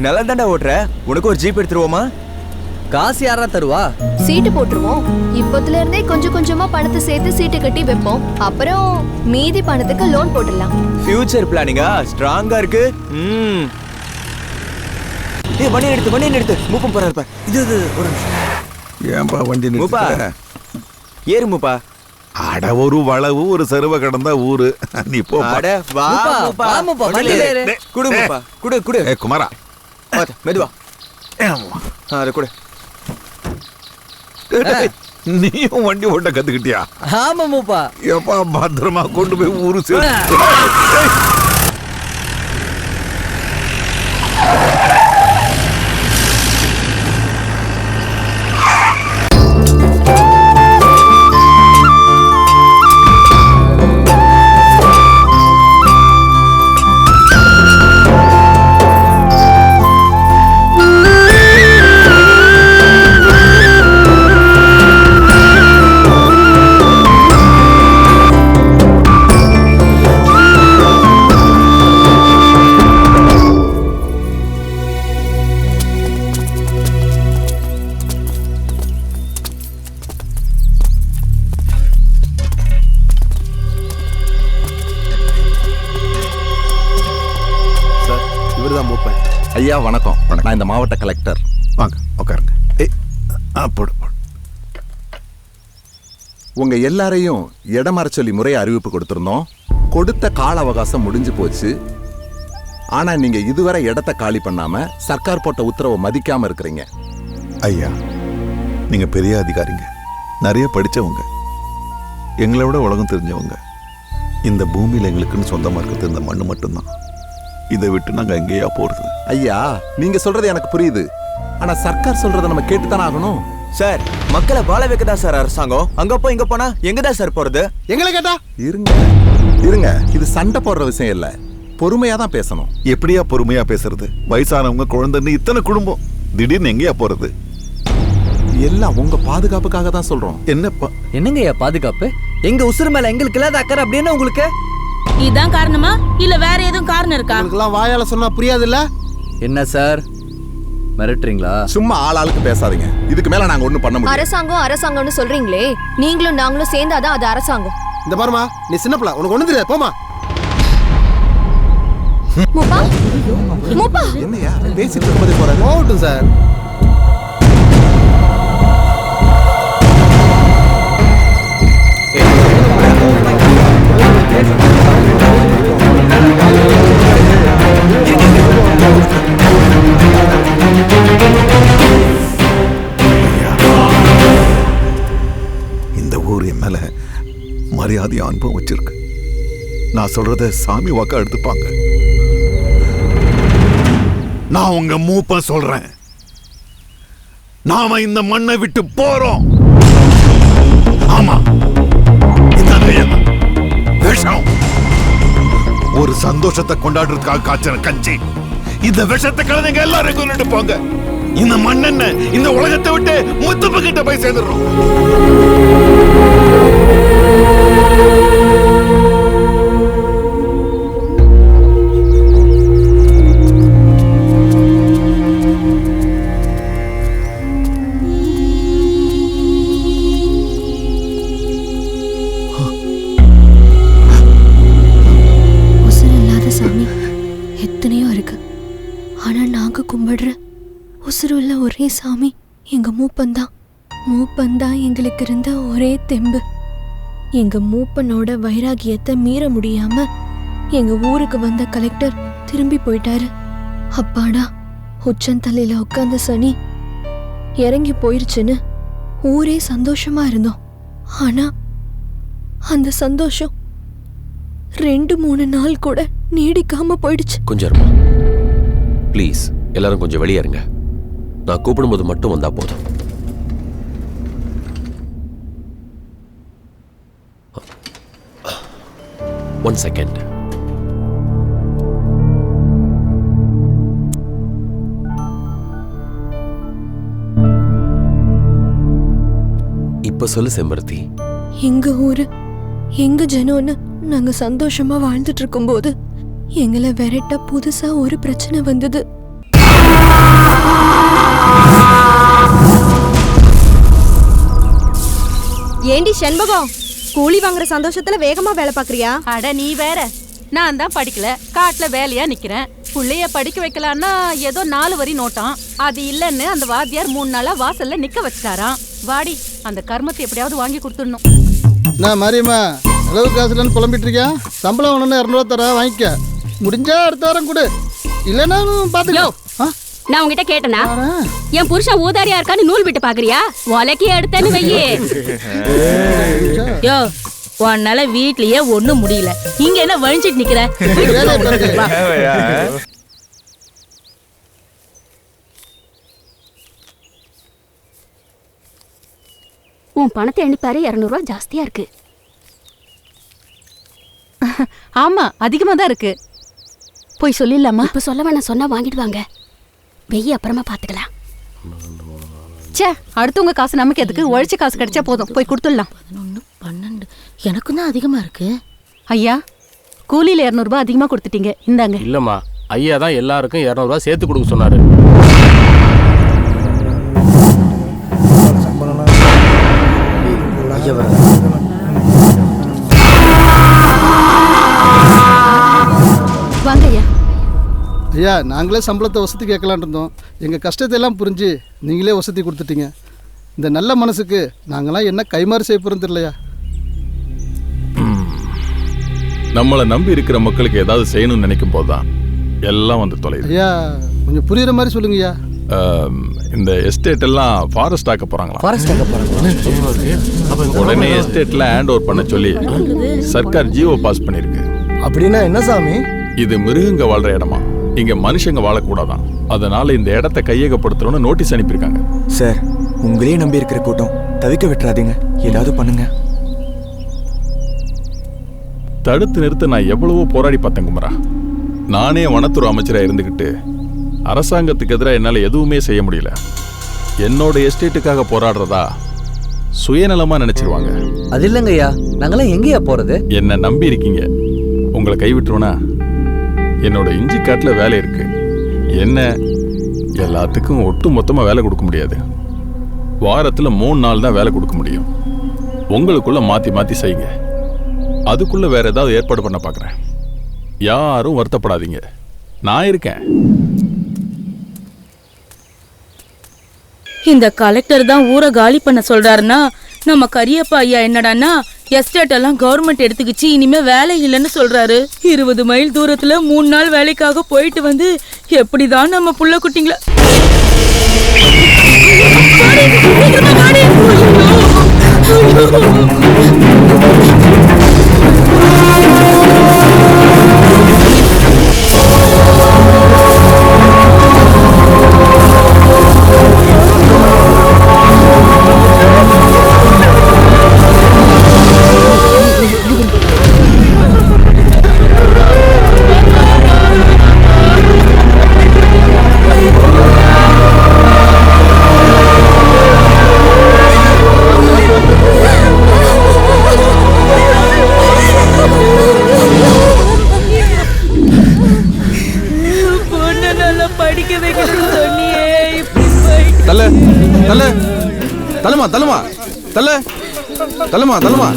நல்லா தாண்டா ஓட்டுற. உனக்கு ஒரு ஜீப் எடுத்துருவோமா? காசு யாரா தருவா? சீட்டு போட்டுருவோம். இப்பத்துல இருந்தே கொஞ்சம் கொஞ்சமா பணத்தை சேர்த்து சீட்டு கட்டி வைப்போம். அப்புறம் மீதி பணத்துக்கு லோன் போட்டுடலாம். ஃபியூச்சர் பிளானிங்கா ஸ்ட்ராங்கா இருக்கு. ஏய் வண்டி எடுத்து மூப்பம் போறாரு பாரு. இது ஒரு ஏன்பா வண்டி மூப்பா நிறுத்திட்ட? ஏறு மூப்பா. அட ஒரு வளவு ஒரு சருவ கடந்தா ஊரு. நீ போ. அட வா மூப்பா. வா மூப்பா வண்டில ஏறு. குடு மூப்பா. குடு. ஏய் குமாரா. மெதுவா. அத குடு. நீயும் வண்டி ஓட்ட கத்துக்கிட்டியா? ஆமா மூப்பா. எப்பா பத்திரமா கொண்டு போய் ஊரு சேரு. ஐயா வணக்கம். நான் இந்த மாவட்ட கலெக்டர். வாங்க உட்காருங்க. போடு. உங்க எல்லாரையும் இடமாற சொல்லி முறையை அறிவிப்பு கொடுத்திருந்தோம். கொடுத்த கால அவகாசம் முடிஞ்சு போச்சு. ஆனா நீங்க இதுவரை இடத்தை காலி பண்ணாம சர்க்கார் போட்ட உத்தரவை மதிக்காம இருக்கிறீங்க. ஐயா நீங்க பெரிய அதிகாரிங்க, நிறைய படிச்சவங்க, எங்களை விட உலகம் தெரிஞ்சவங்க. இந்த பூமியில எங்களுக்குன்னு சொந்தமா இருக்கிறது இந்த மண்ணு மட்டும்தான். இதை விட்டு நாங்க எங்கேயா போறது? ஐயா நீங்க சொல்றது எனக்கு புரியுது. ஆனா சர்க்கார் சொல்றதை நம்ம கேட்டுத்தானே ஆகணும். சார் மக்களை வாழ வைக்கதா சார் அரசாங்கம். அங்க போய் இங்க போனா எங்கதான் சார் போறது? எங்களை கேட்டா இருங்க. இது சண்டை போடுற விஷயம் இல்ல. பொறுமையா தான் பேசணும். எப்படியா பொறுமையா பேசுறது? வயசானவங்க, குழந்தைன்னு இத்தனை குடும்பம், திடீர்னு எங்கேயா போறது? எல்லாம் உங்க பாதுகாப்புக்காக தான் சொல்றோம். என்னங்கய்யா பாதுகாப்பு? எங்க உசுறு மேல எங்களுக்கு இல்லாத அக்கறை அப்படின்னு உங்களுக்கு? இதான் காரணமா இல்ல வேற எதுவும் காரணம் இருக்கா? உங்களுக்குலாம் வாயால சொன்னா புரியாது இல்ல? என்ன சார் மிரட்டுறீங்களா? சும்மா ஆளாளுக்கு பேசாதீங்க. இதுக்கு மேல நாங்க ஒண்ணும் பண்ண முடியாது. அரசாங்கம்னு சொல்றீங்களே, நீங்களும் நாங்களும் சேர்ந்தாதான் அது அரசாங்கம். இந்த பாருமா, நீ சின்ன பிள்ளை, உனக்கு ஒண்ணு தெரியாது. போமா. என்னையா பேசிட்டு இருப்பதே போறாரு. போகட்டும் சார். இந்த ஊர் என் மேல மரியாதை அனுபவம் வச்சிருக்கு. நான் சொல்றத சாமி வாக்கா எடுத்துப்பாங்க. நான் உங்க மூப்ப சொல்றேன், நாம இந்த மண்ணை விட்டு போறோம். ஆமா, விஷம் ஒரு சந்தோஷத்தை கொண்டாடுறதுக்காக காய்ச்சற கஞ்சி. இந்த விஷத்தை கலந்துங்க எல்லாரும் கொண்டுட்டு போங்க. இந்த மண்ணெண்ண இந்த உலகத்தை விட்டு முத்துப்பு கிட்ட போய் சேர்ந்துடுறோம். உசுருள்ள ஒரே சாமி எங்க மூப்பந்தான். மூப்பந்தான் எங்களுக்கு இருந்த ஒரே தெம்பு. எங்க மூப்பனோட வைராகியத்தை மீற முடியாம எங்க ஊருக்கு வந்த கலெக்டர் திரும்பி போயிட்டாரு. அப்பாடா, உச்சந்தலையில உட்கார்ந்த சனி இறங்கி போயிருச்சுன்னு ஊரே சந்தோஷமா இருந்தோம். ஆனா அந்த சந்தோஷம் 2-3 நாள் கூட நீடிக்காம போயிடுச்சு. கொஞ்சம் ப்ளீஸ் எல்லாரும் கொஞ்சம் வெளியே இருங்க. நான் கூப்பிடும்போது மட்டும் வந்தா போதும். One second. இப்ப சொல்லு செம்பருத்தி. எங்க ஊரு எங்க ஜனம்னு நாங்க சந்தோஷமா வாழ்ந்துட்டு இருக்கும்போது எங்களை விரட்ட புதுசா ஒரு பிரச்சனை வந்தது. ஏண்டி செண்பகம், கூலி வாங்குற சந்தோஷத்துல வேகமா வேலை பாக்குறியா? அட நீ வேற, நான் தான் படிக்கல, காட்டுல வேலையா நிக்கிறேன். புள்ளைய படிக்க வைக்கலான்னா ஏதோ 4 வரி நோட்டான், அது இல்லன்னு அந்த வாத்தியார் 3 நாளா வாசல்ல நிக்க வச்சுட்டாராம். வாடி, அந்த கர்மத்தை எப்படியாவது வாங்கி கொடுத்துடணும். நான் மாரியம்மா அளவு காசுலன்னு புலம்பிட்டு இருக்கியா? சம்பளம் ஒன்று 200 தர வாங்கிக்க, முடிஞ்சா அடுத்த வாரம் கொடு, இல்லைன்னா பாத்துக்கோ. நான் உங்ககிட்ட கேட்டனா என் புருஷன் ஊதாரியா இருக்கான்னு நூல் விட்டு பாக்குறியா? உலக்கி எடுத்தேன்னு வையே. யோ, உன்னால வீட்லயே ஒண்ணும் முடியல, இங்க என்ன வழிஞ்சிட்டு நிக்கிற? உன் பணத்தை எண்ணிப்பாரு, 200 ரூபா ஜாஸ்தியா இருக்கு. ஆமா, அதிகமா தான் இருக்கு. போய் சொல்லிடலாமா? இப்ப சொல்ல வேணாம், சொன்னா வாங்கிடுவாங்க. வெய்ய அப்புறமா பாத்துக்கலாம். சே, அடுத்தவங்க காசு நமக்கு எதுக்கு? உழைச்ச காசு கிடைச்சா போதும், போய் கொடுத்துடலாம். 11, 12 எனக்கும் தான் அதிகமா இருக்கு. ஐயா, கூலியில 200 ரூபாய் அதிகமா கொடுத்துட்டீங்க, இந்தாங்க. இல்லம்மா, ஐயா தான் எல்லாருக்கும் 200 ரூபாய் சேர்த்து கொடுக்க சொன்னாரு. வாங்க ஐயா. ஐயா, நாங்களே சம்பளத்தை வசதி கேட்கலான் இருந்தோம், எங்கள் கஷ்டத்தை எல்லாம் புரிஞ்சு நீங்களே வசதி கொடுத்துட்டீங்க. இந்த நல்ல மனசுக்கு நாங்களாம் என்ன கைமாறு செய்ய போகிறோம் தெரியலையா? நம்மளை நம்பி இருக்கிற மக்களுக்கு ஏதாவது செய்யணும்னு நினைக்கும் போதுதான் எல்லாம் வந்து தொலைது. ஐயா, கொஞ்சம் புரியுற மாதிரி சொல்லுங்கய்யா. இந்த எஸ்டேட் எல்லாம் ஃபாரஸ்ட் ஆக்க போறாங்களா? ஃபாரஸ்ட் ஆக்க போறாங்க. உடனே எஸ்டேட்ல ஹேண்ட் ஓவர் பண்ண சொல்லி சர்க்கார் ஜியோ பாஸ் பண்ணிருக்கு. அப்படின்னா என்ன சாமி? இது மிருகங்க வாழ்ற இடமா, இங்க மனுஷங்க வாழக்கூடாதான். அதனால இந்த இடத்தை கையகப்படுத்துறோம்னு நோட்டீஸ் அனுப்பியிருக்காங்க. சார், உங்களே நம்பி இருக்கிற கூட்டம் தவிக்க விட்டுறாதீங்க, ஏதாவது பண்ணுங்க. தடுத்து நிறுத்த நான் எவ்வளவோ போராடி பார்த்தேன் குமரா. நானே வனத்துறை அமைச்சரா இருந்துகிட்டு அரசாங்கத்துக்கு எதிராக என்னால எதுவுமே செய்ய முடியல. என்னோட எஸ்டேட்டுக்காக போராடுறதா சுயநலமா நினைச்சிருவாங்க. அது இல்லைங்க ஐயா, நாங்களாம் எங்கேயா போறது? என்ன நம்பி இருக்கீங்க, உங்களை கைவிட்டுருவனா? என்னோட இஞ்சி காட்டுல வேலை இருக்கு. என்ன எல்லாத்துக்கும் ஒட்டு மொத்தமா வேலை கொடுக்க முடியாது. வாரத்துல 3 நாள் தான் வேலை கொடுக்க முடியும். உங்களுக்குள்ள மாத்தி மாத்தி செய்யுங்க. அதுக்குள்ள வேற ஏதாவது ஏற்பாடு பண்ண பாக்குறேன். யாரும் வருத்தப்படாதீங்க, நான் இருக்கேன். இந்த கலெக்டர் தான் ஊரை காலி பண்ண சொல்றாருன்னா, நம்ம கரியப்பா ஐயா என்னடான்னா எஸ்டேட் எல்லாம் கவர்மெண்ட் எடுத்துக்கிச்சு, இனிமே வேலை இல்லைன்னு சொல்றாரு. 20 மைல் தூரத்துல 3 நாள் வேலைக்காக போயிட்டு வந்து எப்படிதான் நம்ம புள்ள குட்டிங்களா தள்ளுமா தள்ள தள்ளுமா தள்ளுமா.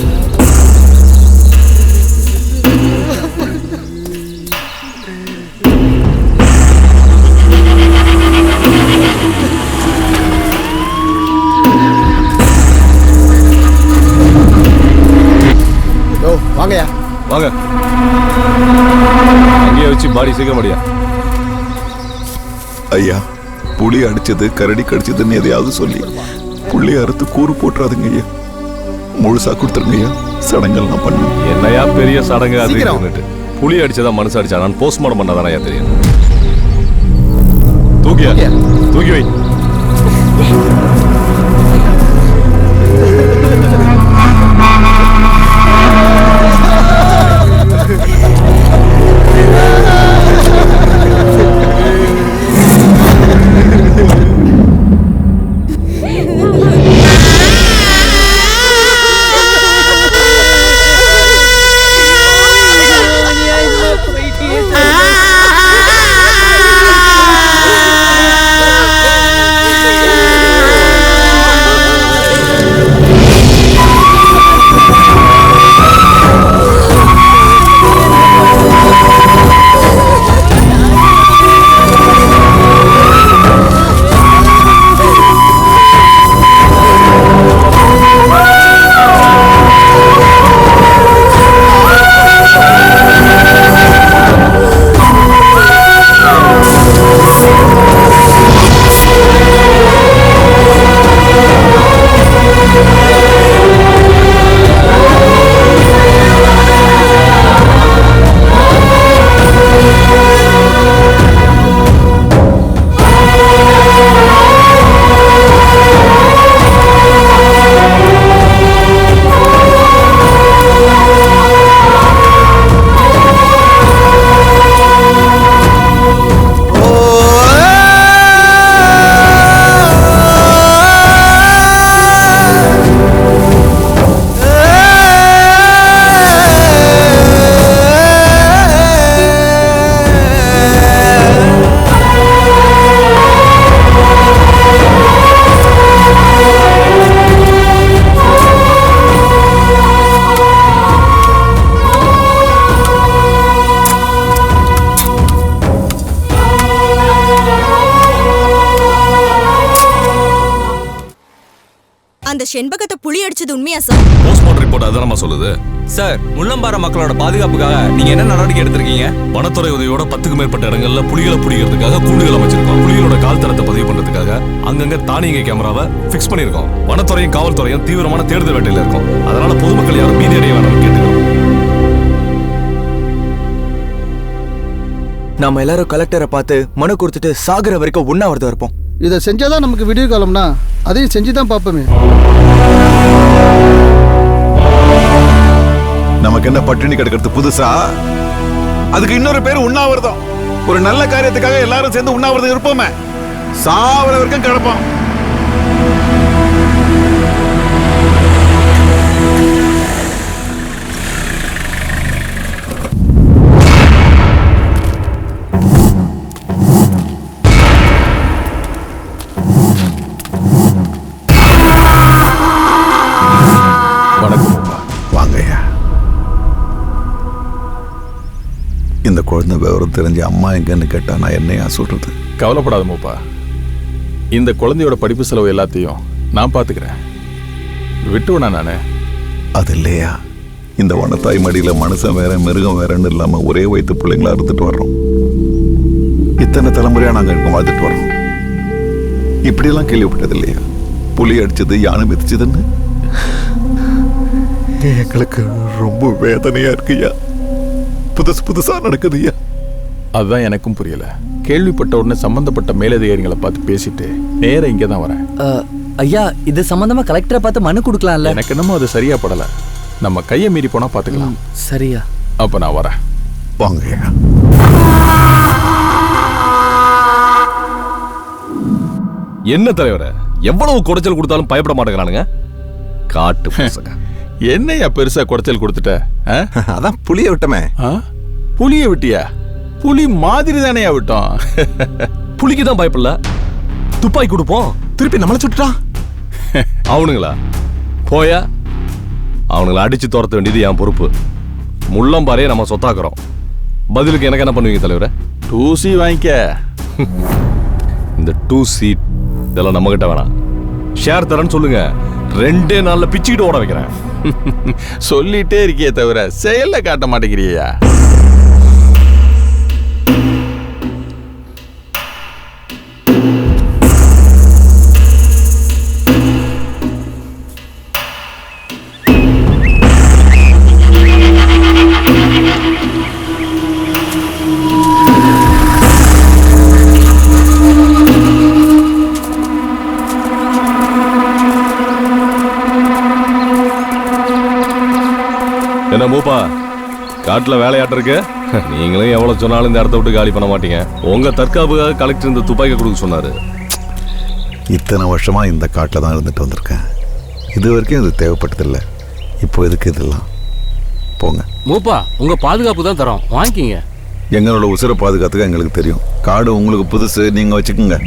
வாங்கயா வாங்க, அங்கேயே வச்சு பாடி சீக்கிரம் மாடியா. ஐயா, புலி அடிச்சது கரடி கடிச்சதுன்னு எதையாவது சொல்லி புள்ளி அறுத்து கூறு போட்டுறாதுங்க ஐயா. முழுசா கொடுத்துருங்க ஐயா, சடங்கெல்லாம் பண்ணு. என்னையா பெரிய சடங்கு அது இதுன்னுட்டு. புலி அடிச்சதா மனசு அடிச்சா நான் போஸ்ட்மார்ட்டம் பண்ணாதானே ஐயா தெரியும். தூக்கியா தூக்கி வை. செண்பகத்தை புலி அடிச்சது உண்மையா சார்? போஸ்ட்மார்ட்டம் ரிப்போர்ட் அதானமா சொல்லுது. சார், முள்ளம்பாறை மக்களோட பாதுகாப்புக்காக நீங்க என்ன நடவடிக்கை எடுத்திருக்கீங்க? வனத்துறை உதவியோட 10க்கும் மேற்பட்ட இடங்கள்ல புலிகளை பிடிக்கிறதுக்காக கூண்டுகள் அமைச்சிருக்கோம். புலிகளோட கால் தரத்தை பதிவு பண்றதுக்காக அங்கங்க தானியங்கி கேமராவை பிக்ஸ் பண்ணிருக்கோம். வனத்துறையும் காவல்துறையும் தீவிரமான தேடுதல் வேட்டையில இருக்கும். அதனால பொதுமக்கள் யாரும் பீதி அடைய வேணாம்னு கேட்டுக்கிறோம். நாம எல்லாரும் கலெக்டரை பார்த்து மனு கொடுத்துட்டு சாகுற வரைக்கும் உண்ணாவிரதம் இருப்போம். இதை செஞ்சாதான் நமக்கு விடிய காலம்னா அதையும் செஞ்சு தான் பார்ப்போமே. நமக்கு என்ன பட்டினி கிடக்கிறது புதுசா? அதுக்கு இன்னொரு பேர் உண்ணாவிரதம். ஒரு நல்ல காரியத்துக்காக எல்லாரும் சேர்ந்து உண்ணாவிரதம் இருப்போமே, சாவர வரைக்கும் கிடப்போம். இந்த குழந்தை விவரம் தெரிஞ்சு அம்மா எங்கன்னு கேட்டா நான் என்னையா சொல்றது? கவலைப்படாத மூப்பா, இந்த குழந்தையோட படிப்பு செலவு எல்லாத்தையும் நான் பாத்துக்கிறேன். விட்டுவனா நானே? அது இல்லையா, இந்த வனத்தாய் மடியில மனுஷன் வேற மிருகம் வேறன்னு இல்லாம ஒரே வயிற்று பிள்ளைங்களா இருந்துட்டு வர்றோம். இத்தனை தலைமுறையா நாங்க இங்க வாழ்ந்துட்டு வர்றோம். இப்படியெல்லாம் கேள்விப்பட்டது இல்லையா? புலி அடிச்சது, யானை மிதிச்சதுன்னு. எங்களுக்கு ரொம்ப வேதனையா இருக்குயா. புதுசு புதுசா நடக்குதுயா. அதுதான் எனக்கும் புரியல. கேள்விப்பட்ட உடனே சம்பந்தப்பட்ட மேலதிகாரிகளை பார்த்து பேசிட்டு நேர இங்கே தான் வரேன். ஐயா, இது சம்பந்தமா கலெக்டரை பார்த்து மனு கொடுக்கலாம்ல? எனக்கு என்னமோ அது சரியா படல. நம்ம கையை மீறி போனா பாத்துக்கலாம். சரியா? அப்ப நான் வரேன். வாங்க. என்ன தலைவரே, எவ்வளவு குடைச்சல் கொடுத்தாலும் பயப்பட மாட்டேங்கிறானுங்க. காட்டு பசங்க. என்னையா பெருசா குடைச்சல் கொடுத்துட்ட? அதான் புலிய விட்டமே. புலிய விட்டியா? புலி மாதிரி தானேயா விட்டோம். புலிக்கு தான் பயப்படல, துப்பாக்கி கொடுப்போம். திருப்பி நம்மள சுட்டுட்டான். அவனுங்களா போயா, அவனுங்களை அடிச்சு துரத்த வேண்டியது என் பொறுப்பு. முள்ளம்பாறையை நம்ம சொத்தாக்குறோம். பதிலுக்கு எனக்கு என்ன பண்ணுவீங்க தலைவரே? 2C வாங்கிக்க. இந்த 2C இதெல்லாம் நம்ம கிட்ட வேணாம். ஷேர் தரேன்னு சொல்லுங்க, 2 நாள்ல பிச்சுக்கிட்டு ஓட வைக்கிறேன். சொல்லிட்டே இருக்கியே தவிர செயல்ல காட்ட மாட்டேங்கிறியா? என்ன மூப்பா, காட்டுல வேலையாட்டு இருக்கு? நீங்களும் எவ்வளவு சொன்னாலும் இந்த இடத்த விட்டு காலி பண்ண மாட்டீங்க. உங்க தற்காப்புக்காக கலெக்டர் இந்த துப்பாக்கி கொடுக்க சொன்னாரு. இத்தனை வருஷமா இந்த காட்டில் தான் இருந்துட்டு வந்திருக்கேன். இது வரைக்கும் இது தேவைப்பட்டதில்லை. இப்போ எதுக்கு இதெல்லாம்? போங்க மூப்பா, உங்க பாதுகாப்பு தான் தரோம், வாங்கிக்கிங்க. எங்களோட உசுரை பாதுகாத்துக்க எங்களுக்கு தெரியும். காடு உங்களுக்கு புதுசு, நீங்க வச்சுக்கோங்க.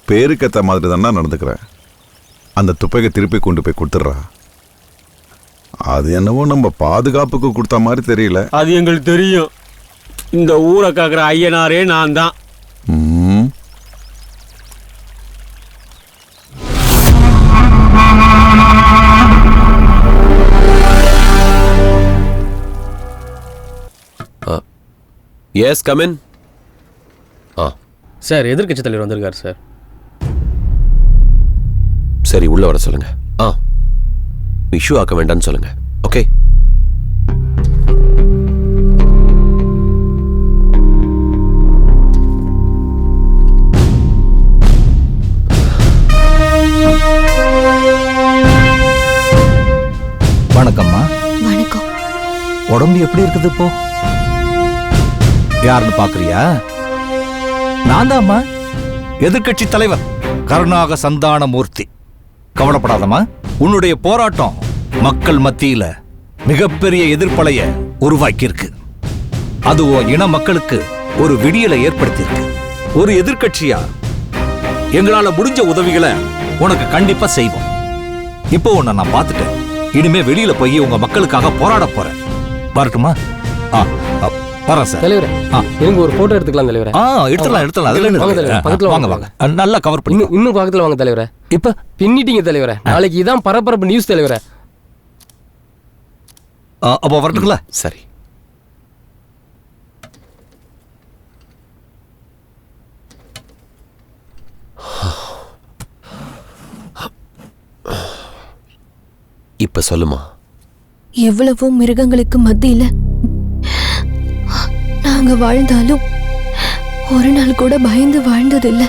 பேருக்கேற்ற மாதிரி தானே நடந்துக்கிறேன். அந்த துப்பையை திருப்பி கொண்டு போய் கொடுத்துட்றா. அது என்னவோ நம்ம பாதுகாப்புக்கு கொடுத்த மாதிரி தெரியல. அது எங்களுக்கு தெரியும். இந்த ஊரை காக்குற ஐயனாரே நான் தான். Yes come in. சார், எதிர்க்கட்சி தலைவர் வந்திருக்காரு சார். சரி, உள்ள வர சொல்லுங்க. இஷ்யூ ஆக்க வேண்டாம்னு சொல்லுங்க. ஓகே. உடம்பு எப்படி இருக்குது இப்போ? யாருன்னு பாக்குறியா? நான் தான்மா, எதிர்க்கட்சி தலைவர் கருணாக சந்தானமூர்த்தி. கவலைப்படாதம்மா, உன்னுடைய போராட்டம் மக்கள் மத்தியில மிகப்பெரிய எதிர்ப்பலைய உருவாக்கி இருக்கு. அது இன மக்களுக்கு ஒரு விடியலை ஏற்படுத்தியிருக்கு. ஒரு எதிர்க்கட்சியா எங்களால முடிஞ்ச உதவிகளை உனக்கு கண்டிப்பா செய்வோம். இப்போ உன்னை நான் பார்த்துட்டேன். இனிமே வெளியில போய் உங்க மக்களுக்காக போராட போறேன். வரட்டுமா? வரேன் சார். தலைவரே, நீங்க ஒரு போட்டோ எடுத்துக்கலாம் தலைவரே. எடுத்துலாம். அதுல வாங்க வாங்க, நல்லா கவர் பண்ணி இன்னும் பக்கத்துல வாங்க தலைவரே. இப்ப பின்னிட்டீங்க தலைவரே. நாளைக்கு இதான் பரபரப்பு நியூஸ் தலைவரே. அப்போ வரட்டுங்களா? சரி. இப்ப சொல்லுமா. எவ்வளவோ மிருகங்களுக்கு மத்தியில நாங்க வாழ்ந்தாலும் ஒரு நாள் கூட பயந்து வாழ்ந்ததில்லை.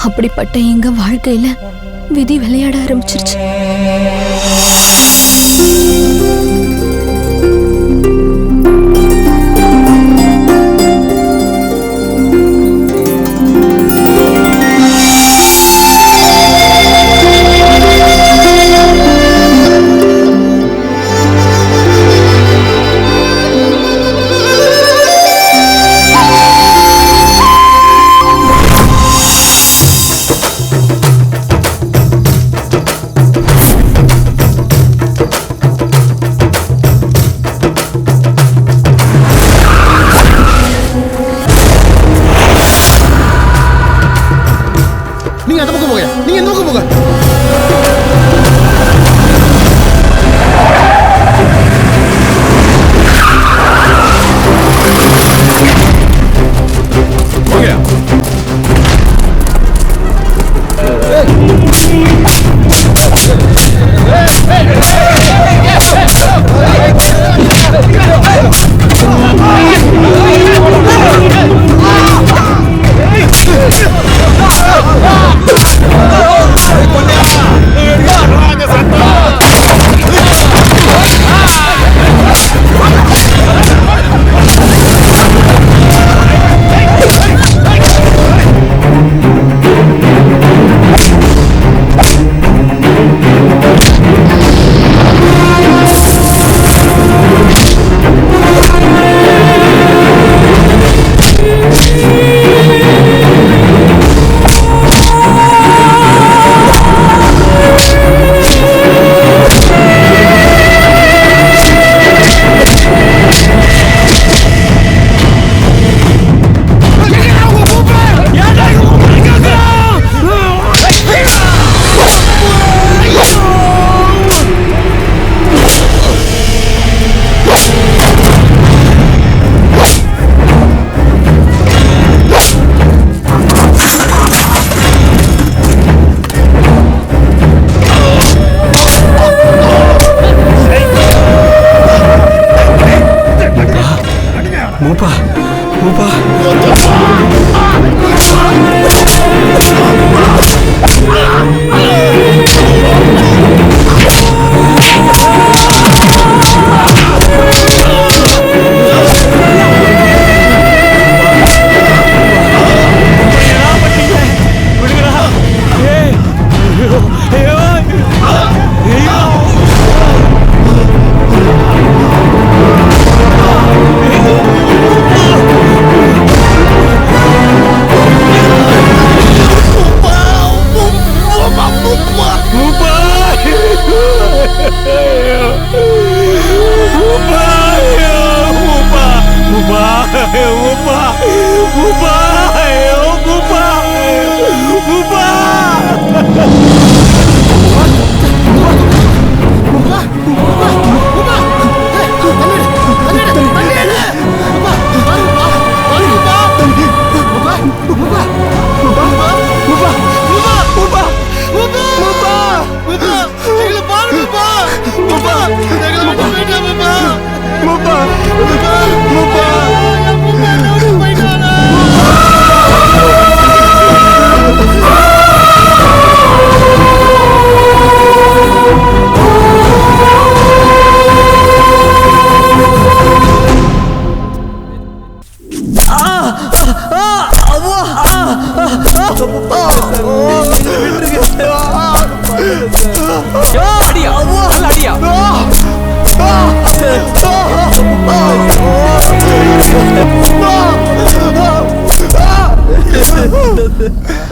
அப்படிப்பட்ட எங்க வாழ்க்கையில விதி விளையாட ஆரம்பிச்சிருச்சு.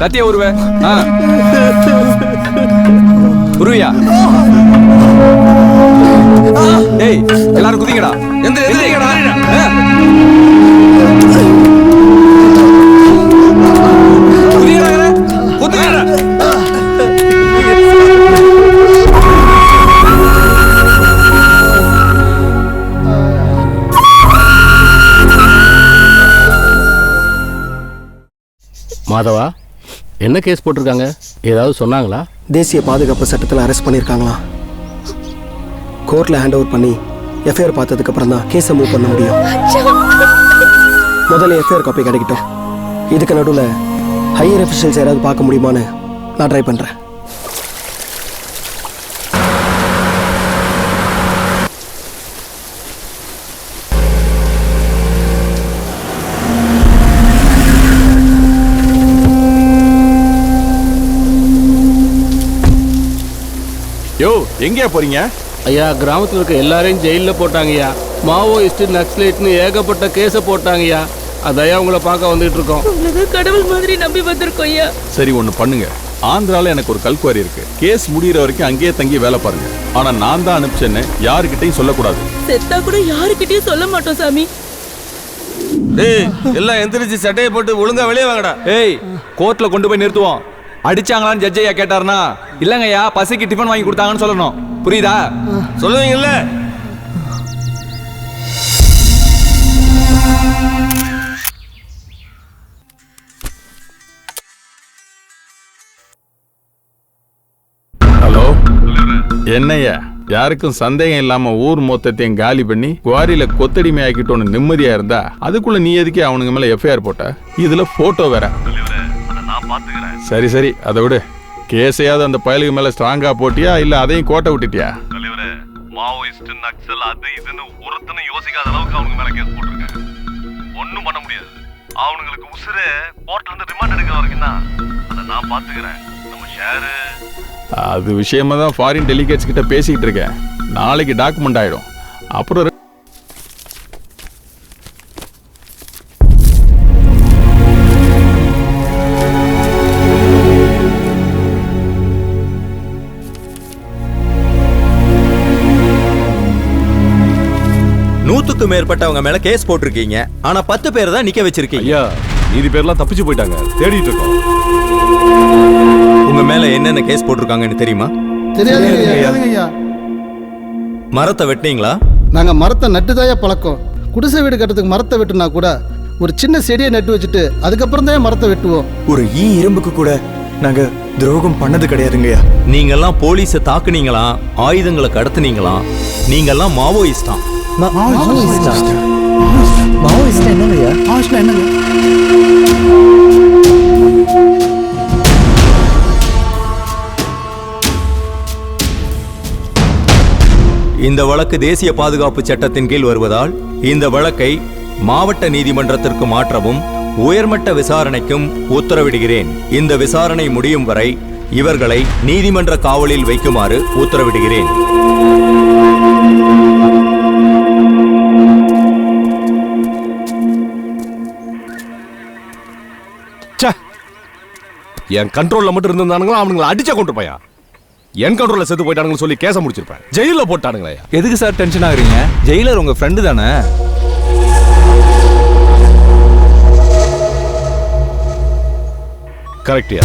ரத்தியா உருவே. உருவியா? டேய் எல்லாரும் குதிங்கடா. எந்திரிங்கடா. மாதவா, என்ன கேஸ் போட்டிருக்காங்க? ஏதாவது சொன்னாங்களா? தேசிய பாதுகாப்பு சட்டத்தில் அரெஸ்ட் பண்ணியிருக்காங்களா? கோர்ட்டில் ஹேண்ட் ஓவர் பண்ணி எஃப்ஐஆர் பார்த்ததுக்கு அப்புறம் தான் கேஸை மூவ் பண்ண முடியும். முதல்ல எஃப்ஐஆர் காப்பி கிடைக்கட்டும். இதுக்கு நடுவில் ஹையர் அஃபிஷியல்ஸ் யாராவது பார்க்க முடியுமான்னு நான் ட்ரை பண்ணுறேன். யோ, எங்கேயா போறீங்க? ஐயா, கிராமத்தில் இருக்க எல்லாரையும் ஜெயிலில் போட்டாங்கய்யா. மாவோயிஸ்ட் நக்சலைட்னு ஏகப்பட்ட கேஸை போட்டாங்கய்யா. அதையா உங்களை பார்க்க வந்துட்டு இருக்கோம். கடவுள் மாதிரி நம்பி வந்திருக்கோம் ஐயா. சரி, ஒண்ணு பண்ணுங்க. ஆந்திரால எனக்கு ஒரு கல்குவாரி இருக்கு. கேஸ் முடிகிற வரைக்கும் அங்கேயே தங்கி வேலை பாருங்க. ஆனா நான் தான் அனுப்பிச்சேன்னு யாருக்கிட்டையும் சொல்லக்கூடாது. செத்தா கூட யாருக்கிட்டையும் சொல்ல மாட்டோம் சாமி. ஏய், எல்லாம் எந்திரிச்சு சட்டையை போட்டு ஒழுங்கா வெளியே வாங்கடா. ஏய், கோர்ட்ல கொண்டு போய் நிறுத்துவோம். அடிச்சாங்களான்னு ஜட்ஜ் ஐயா கேட்டாருன்னா, இல்லங்கய்யா பசிக்கு டிஃபன் வாங்கி கொடுத்தாங்கன்னு சொல்லணும். புரியுதா? சொல்லுவீங்கல்ல? ஹலோ, என்னய்யா? யாருக்கும் சந்தேகம் இல்லாம ஊர் மொத்தத்தையும் காலி பண்ணி குவாரியில கொத்தடிமை ஆக்கிட்டோன்னு நிம்மதியா இருந்தா அதுக்குள்ள நீ எதுக்கே அவனுங்க மேல எஃப்ஐஆர் போட்ட? இதுல போட்டோ வேற. சரி சரி, அதை விடு. கேஸையாவது அந்த பயலுக்கு மேல ஸ்ட்ராங்கா போட்டியா இல்ல அதையும் கோட்டை விட்டுட்டியா? மாவோயிஸ்ட் நக்சல் அது இதுன்னு ஒருத்தனும் யோசிக்காத அளவுக்கு அவங்க மேல கேஸ் போட்டிருக்கேன். ஒண்ணும் பண்ண முடியாது. அவனுங்களுக்கு உசுறு கோர்ட்ல இருந்து ரிமாண்ட் எடுக்கிற வரைக்கும் தான். அதை நான் பாத்துக்கிறேன். நம்ம ஷேரு அது விஷயமா தான் ஃபாரின் டெலிகேட்ஸ் கிட்ட பேசிக்கிட்டு இருக்கேன். நாளைக்கு டாக்குமெண்ட் ஆயிடும். அப்புறம் நூத்துக்கு மேற்பட்டவங்க மேல கேஸ் போட்டிருக்கீங்க. ஆனா 10 பேர் தான் நிக்க வச்சிருக்கீங்க. ஐயா, மீதி பேர்லாம் தப்பிச்சு போயிட்டாங்க. தேடிட்டு இருக்கோம். உங்க மேல என்னென்ன கேஸ் போட்டிருக்காங்கன்னு தெரியுமா? தெரியாதுங்கய்யா. மரத்தை வெட்டினீங்களா? நாங்க மரத்தை நட்டுதாயா பழக்கம். குடிசை வீடு கட்டுறதுக்கு மரத்தை வெட்டுனா கூட ஒரு சின்ன செடியை நட்டு வச்சுட்டு அதுக்கப்புறம் தான் மரத்தை வெட்டுவோம். ஒரு இரும்புக்கு கூட நாங்க துரோகம் பண்ணது கிடையாதுங்கய்யா. நீங்கெல்லாம் போலீஸை தாக்குனீங்களா? ஆயுதங்களை கடத்துனீங்களா? நீங்கெல்லாம் மாவோயிஸ்டா? இந்த வழக்கு தேசிய பாதுகாப்பு சட்டத்தின் கீழ் வருவதால் இந்த வழக்கை மாவட்ட நீதிமன்றத்திற்கு மாற்றவும் உயர்மட்ட விசாரணைக்கும் உத்தரவிடுகிறேன். இந்த விசாரணை முடியும் வரை இவர்களை நீதிமன்ற காவலில் வைக்குமாறு உத்தரவிடுகிறேன். என் கண்ட்ரோல்ல மட்டும் இருந்திருந்தானுங்களா அவனுங்களை அடிச்சா கொண்டு போயா? என் கண்ட்ரோல்ல செத்து போயிட்டானுங்க சொல்லி கேஸ முடிச்சிருப்பேன். ஜெயில போட்டானுங்களா? எதுக்கு சார் டென்ஷன் ஆகுறீங்க? ஜெயிலர் உங்க ஃப்ரெண்டு தானே. கரெக்டியா?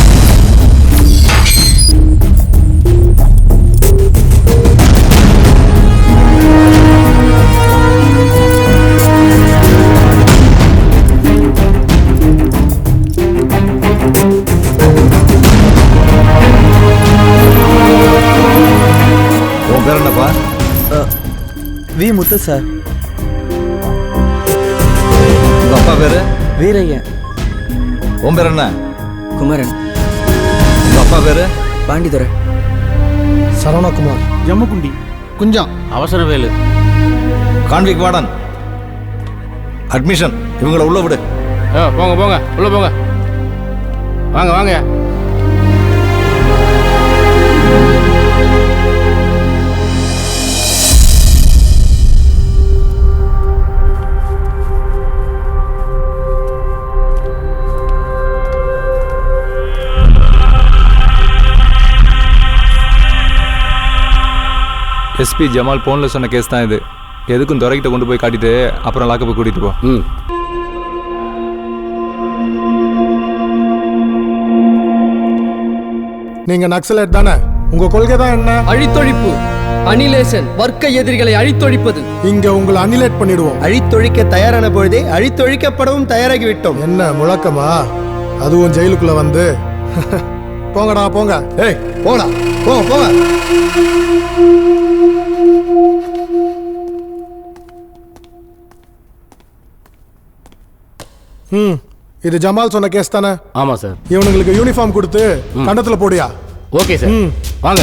உன் பேர் என்னப்பா? V Muthu sir. உங்க அப்பா பேரு? வீரையன். உன் பேர் என்ன? குமரன். உங்க அப்பா பேரு? பாண்டிதுரை. சரவணகுமார். ஜம்முகுண்டி. குஞ்சம். அவசரவேலு. Convict warden. அட்மிஷன். இவங்களை உள்ள விடு. போங்க போங்க, உள்ள போங்க. வாங்க வாங்க. எஸ்பி ஜமால் போன்ல சொன்ன கேஸ் தான் இது. எதுக்கும் துறைக்கிட்ட கொண்டு போய் காட்டிட்டு அப்புறம் லாக்கப் கூட்டிட்டு போ. நீங்க நக்சலைட் தானே? உங்க கொள்கை தான் என்ன? அழித்தொழிப்பு, அனிலேஷன், வர்க்க எதிரிகளை அழித்தொழிப்பது. இங்க உங்களை அனிலேட் பண்ணிடுவோம். அழித்தொழிக்க தயாரான பொழுதே அழித்தொழிக்கப்படவும் தயாராகி விட்டோம். என்ன முழக்கமா? அதுவும் ஜெயிலுக்குள்ள வந்து போங்கடா போங்க. ஏய் போடா, போங்க போங்க. இது ஜமால் சொன்ன கேஸ் தானே? ஆமா சார். இவனுங்களுக்கு யூனிஃபார்ம் கொடுத்து கண்டத்துல போடியா? Okay sir. வாங்க.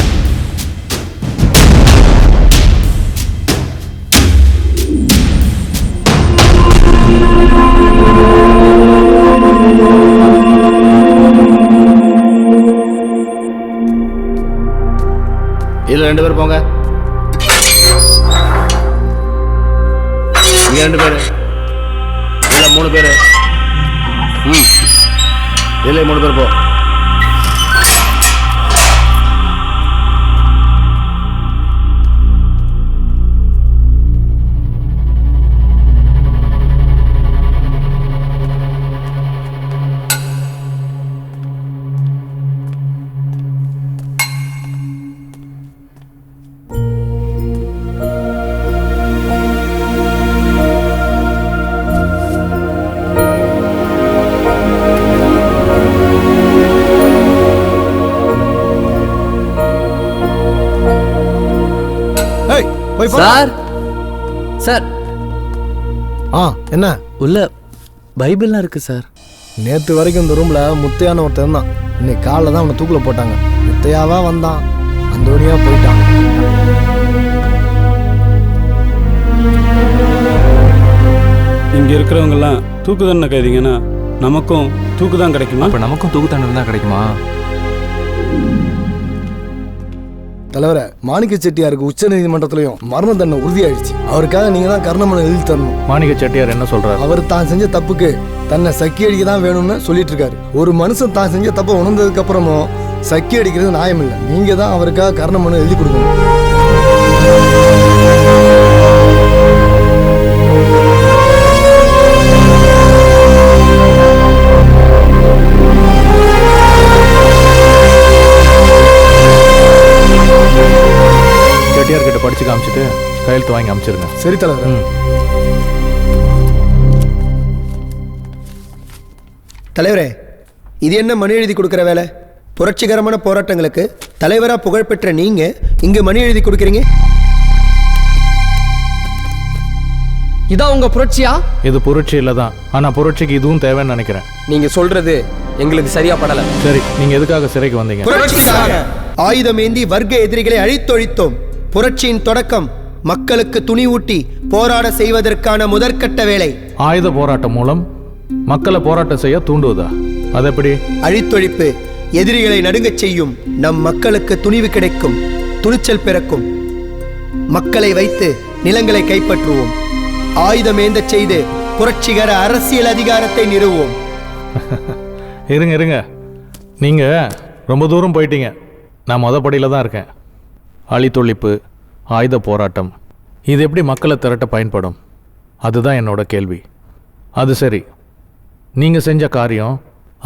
இதுல 2 பேர் போங்க. இங்க 2 பேர். இதுல 3 பேர். இதுல 3 பேர் போ. Sir sir. என்ன உள்ள பைபிள்லாம் இருக்கு சார். நேற்று வரைக்கும் இந்த ரூம்ல முத்தையான ஒருத்தன் தான். இன்னைக்கு காலைல தான் அவனை தூக்கில் போட்டாங்க. முத்தையாவா வந்தான், அந்த வழியா போயிட்டான். இங்க இருக்கிறவங்கலாம் தூக்கு தண்டனை கைதிங்கன்னா நமக்கும் தூக்கு தான் கிடைக்குமா? அப்ப நமக்கும் தூக்கு தண்டனை தான் கிடைக்குமா? தலைவரை, மாணிக்க செட்டியாருக்கு உச்ச நீதிமன்றத்திலையும் மரண தண்டனை உறுதியாயிடுச்சு. அவருக்காக நீங்க தான் கருணமனு எழுதி தரணும். மாணிக்க செட்டியார் என்ன சொல்றாரு? அவர் தான் செஞ்ச தப்புக்கு தன்னை சக்கி அடிக்க தான் வேணும்னு சொல்லிட்டு இருக்காரு. ஒரு மனுஷன் தான் செஞ்ச தப்பை உணர்ந்ததுக்கு அப்புறமும் சக்கி அடிக்கிறது நியாயம் இல்லை. நீங்க தான் அவருக்காக கருணமனு எழுதி கொடுக்கணும். செட்டியார் கிட்ட படிச்சு காமிச்சிட்டு கையெழுத்து வாங்கி அமைச்சிருங்க. சரி தலைவர். தலைவரே, இது என்ன மனு எழுதி கொடுக்கிற வேலை? புரட்சிகரமான போராட்டங்களுக்கு தலைவரா புகழ்பெற்ற நீங்க இங்கு மனு எழுதி கொடுக்கறீங்க. இதான் உங்க புரட்சியா? இது புரட்சி இல்லதான். ஆனா புரட்சிக்கு இதுவும் தேவைன்னு நினைக்கிறேன். நீங்க சொல்றது எங்களுக்கு சரியா படல. சரி, நீங்க எதுக்காக சிறைக்கு வந்தீங்க? புரட்சிக்காக. ஆயுதம் ஏந்தி வர்க்க எதிரிகளை அழித்தொழித்தோம். புரட்சியின் தொடக்கம் மக்களுக்கு துணிவூட்டி போராட செய்வதற்கான முதற்கட்ட வேலை. ஆயுத போராட்டம் மூலம் மக்களை போராட்டம் செய்ய தூண்டுவதா? அது எப்படி? அழித்தொழிப்பு எதிரிகளை நடுங்கச் செய்யும். நம் மக்களுக்கு துணிவு கிடைக்கும், துணிச்சல் பிறக்கும். மக்களை வைத்து நிலங்களை கைப்பற்றுவோம். ஆயுதம் ஏந்த செய்து புரட்சிகர அரசியல் அதிகாரத்தை நிறுவுவோம். இருங்க, நீங்க ரொம்ப தூரம் போயிட்டீங்க. நான் மொதப்படியில் தான் இருக்கேன். அழித்தொழிப்பு, ஆயுத போராட்டம், இது எப்படி மக்களை திரட்ட பயன்படும்? அதுதான் என்னோட கேள்வி. அது சரி, நீங்க செஞ்ச காரியம்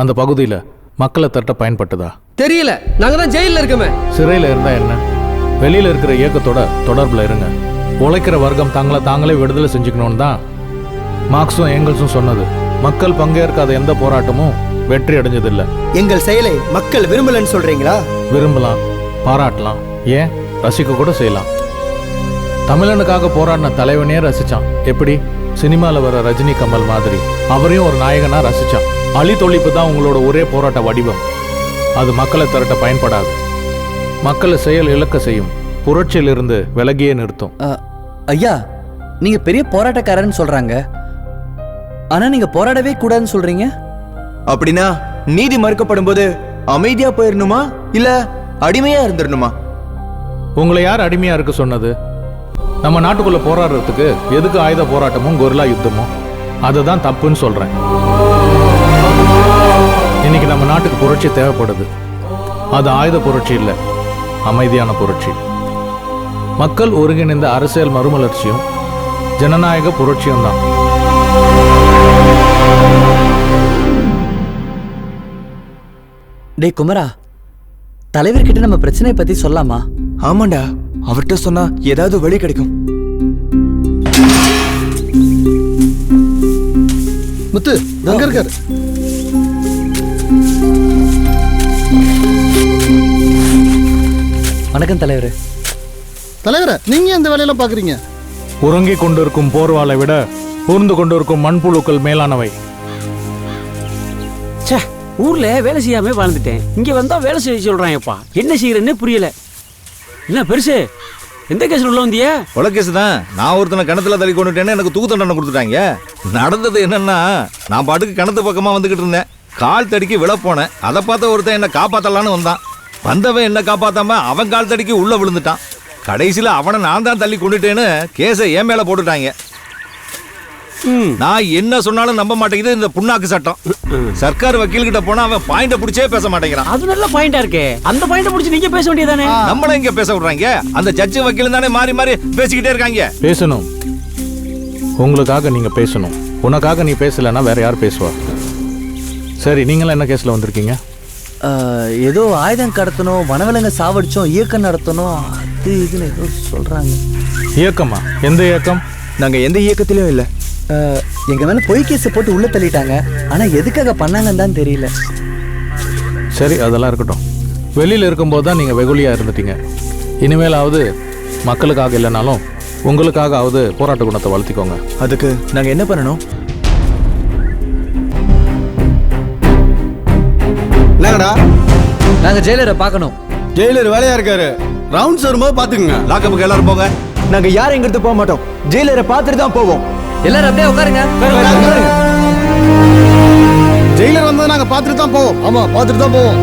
அந்த பகுதியில் மக்களை திரட்ட பயன்பட்டதா? தெரியல, நாங்க தான் ஜெயிலில் இருக்கோமே. சிறையில் இருந்தா என்ன? வெளியில் இருக்கிற இயக்கத்தோட தொடர்பில் இருங்க. உழைக்கிற வர்க்கம் தங்களை தாங்களே விடுதலை செஞ்சுக்கணும்னு தான் மார்க்ஸும் ஏங்கல்ஸும் சொன்னது. மக்கள் பங்கேற்காத எந்த போராட்டமும் வெற்றி அடைஞ்சதில்லை. எங்கள் செயலை மக்கள் விரும்பலன்னு சொல்றீங்களா? விரும்பலாம், பாராட்டலாம், ஏன் ரசிக்க கூட செய்யலாம். தமிழனுக்காக போராடின தலைவனே ரசிச்சான். எப்படி? சினிமாவில் வர ரஜினி கமல் மாதிரி அவரையும் ஒரு நாயகனா ரசிச்சான். அழித்தொழிப்பு தான் உங்களோட ஒரே போராட்ட வடிவம். அது மக்களை திரட்ட பயன்படாது. மக்களை செயல் இழக்க செய்யும். புரட்சியிலிருந்து விலகியே நிறுத்தும். ஐயா, நீங்க பெரிய போராட்டக்காரன்னு சொல்றாங்க. ஆனா நீங்க போராடவே கூடாதுன்னு சொல்றீங்க. அப்படின்னா நீதி மறுக்கப்படும் போது அமைதியா போயிடணுமா இல்ல அடிமையா இருந்துடணுமா? உங்களை யார் அடிமையா இருக்க சொன்னது? நம்ம நாட்டுக்குள்ள போராடுறதுக்கு எதுக்கு ஆயுத போராட்டமும் கொரில்லா யுத்தமும்? அதுதான் தப்புன்னு சொல்றேன். இன்னைக்கு நம்ம நாட்டுக்கு புரட்சி தேவைப்படுது. அது ஆயுத புரட்சி இல்லை, அமைதியான புரட்சி. மக்கள் ஒருங்கிணைந்த அரசியல் மறுமலர்ச்சியும் ஜனநாயக புரட்சியும் தான். டே குமரா, தலைவர்கிட்ட நம்ம பிரச்சனையை பத்தி சொல்லாமா? ஆமாண்டா, அவர்கிட்ட சொன்னா ஏதாவது வழி கிடைக்கும். முத்து அங்க இருக்காரு. வணக்கம் தலைவரே. தலைவரே, நீங்க இந்த வேலையெல்லாம் பாக்குறீங்க? உறங்கிக் கொண்டிருக்கும் போர்வாலை விட ஊர்ந்து கொண்டிருக்கும் மண்புழுக்கள் மேலானவை. ஊர்ல வேலை செய்யாம வாழ்ந்துட்டேன், இங்க வந்தா வேலை செய்ய சொல்றாங்கப்பா. என்ன செய்யறேன்னு புரியல. என்ன பெருசு, எந்த கேஸ்ல உள்ள வந்தியா? கொலை கேஸ் தான். நான் ஒருத்தனை கிணத்துல தள்ளி கொண்டுட்டேன்னு எனக்கு தூக்கு தண்டனை கொடுத்துட்டாங்க. நடந்தது என்னன்னா, நான் பாட்டுக்கு கிணத்து பக்கமா வந்துகிட்டு இருந்தேன். கால் தடிக்கு விழ போனேன். அதை பார்த்த ஒருத்தன் என்ன காப்பாத்தலான்னு வந்தான். வந்தவன் என்ன காப்பாத்தாம அவன் கால் தடிக்கு உள்ள விழுந்துட்டான். கடைசியில அவனை நான் தான் தள்ளி கொண்டுட்டேன்னு கேஸை என் மேல போட்டுட்டாங்க. நான் என்ன சொன்னாலும் நம்ப மாட்டேங்குது இந்த புண்ணாக்கு சட்டம். சர்க்கார் வக்கீல் கிட்ட போனா அவன் பாயிண்ட புடிச்சே பேச மாட்டேங்கிறான். அது நல்ல பாயிண்டா இருக்கே, அந்த பாயிண்ட புடிச்சு நீங்க பேச வேண்டியதானே? நம்மள இங்க பேச விடுறாங்க. அந்த ஜட்ஜ் வக்கீல் தானே மாறி மாறி பேசிக்கிட்டே இருக்காங்க. பேசணும், உங்களுக்காக நீங்க பேசணும். உனக்காக நீ பேசலன்னா வேற யார் பேசுவா? சரி, நீங்களும் என்ன கேஸ்ல வந்திருக்கீங்க? ஏதோ ஆயுதம் கடத்தணும், வனவிலங்க சாவடிச்சோம், இயக்கம் நடத்தணும், அது இதுன்னு ஏதோ சொல்றாங்க. இயக்கமா? எந்த இயக்கம்? நாங்க எந்த இயக்கத்திலயும் இல்ல. எங்க மேல பொய் கேஸ் போட்டு உள்ள தள்ளிட்டாங்க. ஆனா எதுக்காக பண்ணாங்கன்னு தான் தெரியல. சரி, அதெல்லாம் இருக்கட்டும். வெளியில இருக்கும்போது தான் நீங்க வெகுளியா இருந்துட்டீங்க. இனிமேலாவது மக்களுக்காக இல்லைனாலும் உங்களுக்காகவது போராட்ட குணத்தை வளர்த்திக்கோங்க. அதுக்கு நாங்க என்ன பண்ணணும்? என்னடா, நாங்க ஜெயிலரை பார்க்கணும். ஜெயிலர் வேலையா இருக்காரு. ரவுண்ட்ஸ் வரும்போது பாத்துக்கோங்க. லாக்கப்புக்கு எல்லாரும் போங்க. நாங்க யாரும் எங்கிட்ட போக மாட்டோம். ஜெயிலரை பார்த்துட்டு தான் போவோம். எல்லாரும் அப்படியே உட்காருங்க. ஜெயிலர் வந்தா நாங்க பார்த்துட்டு தான் போவோம். ஆமா, பார்த்துட்டு தான் போவோம்.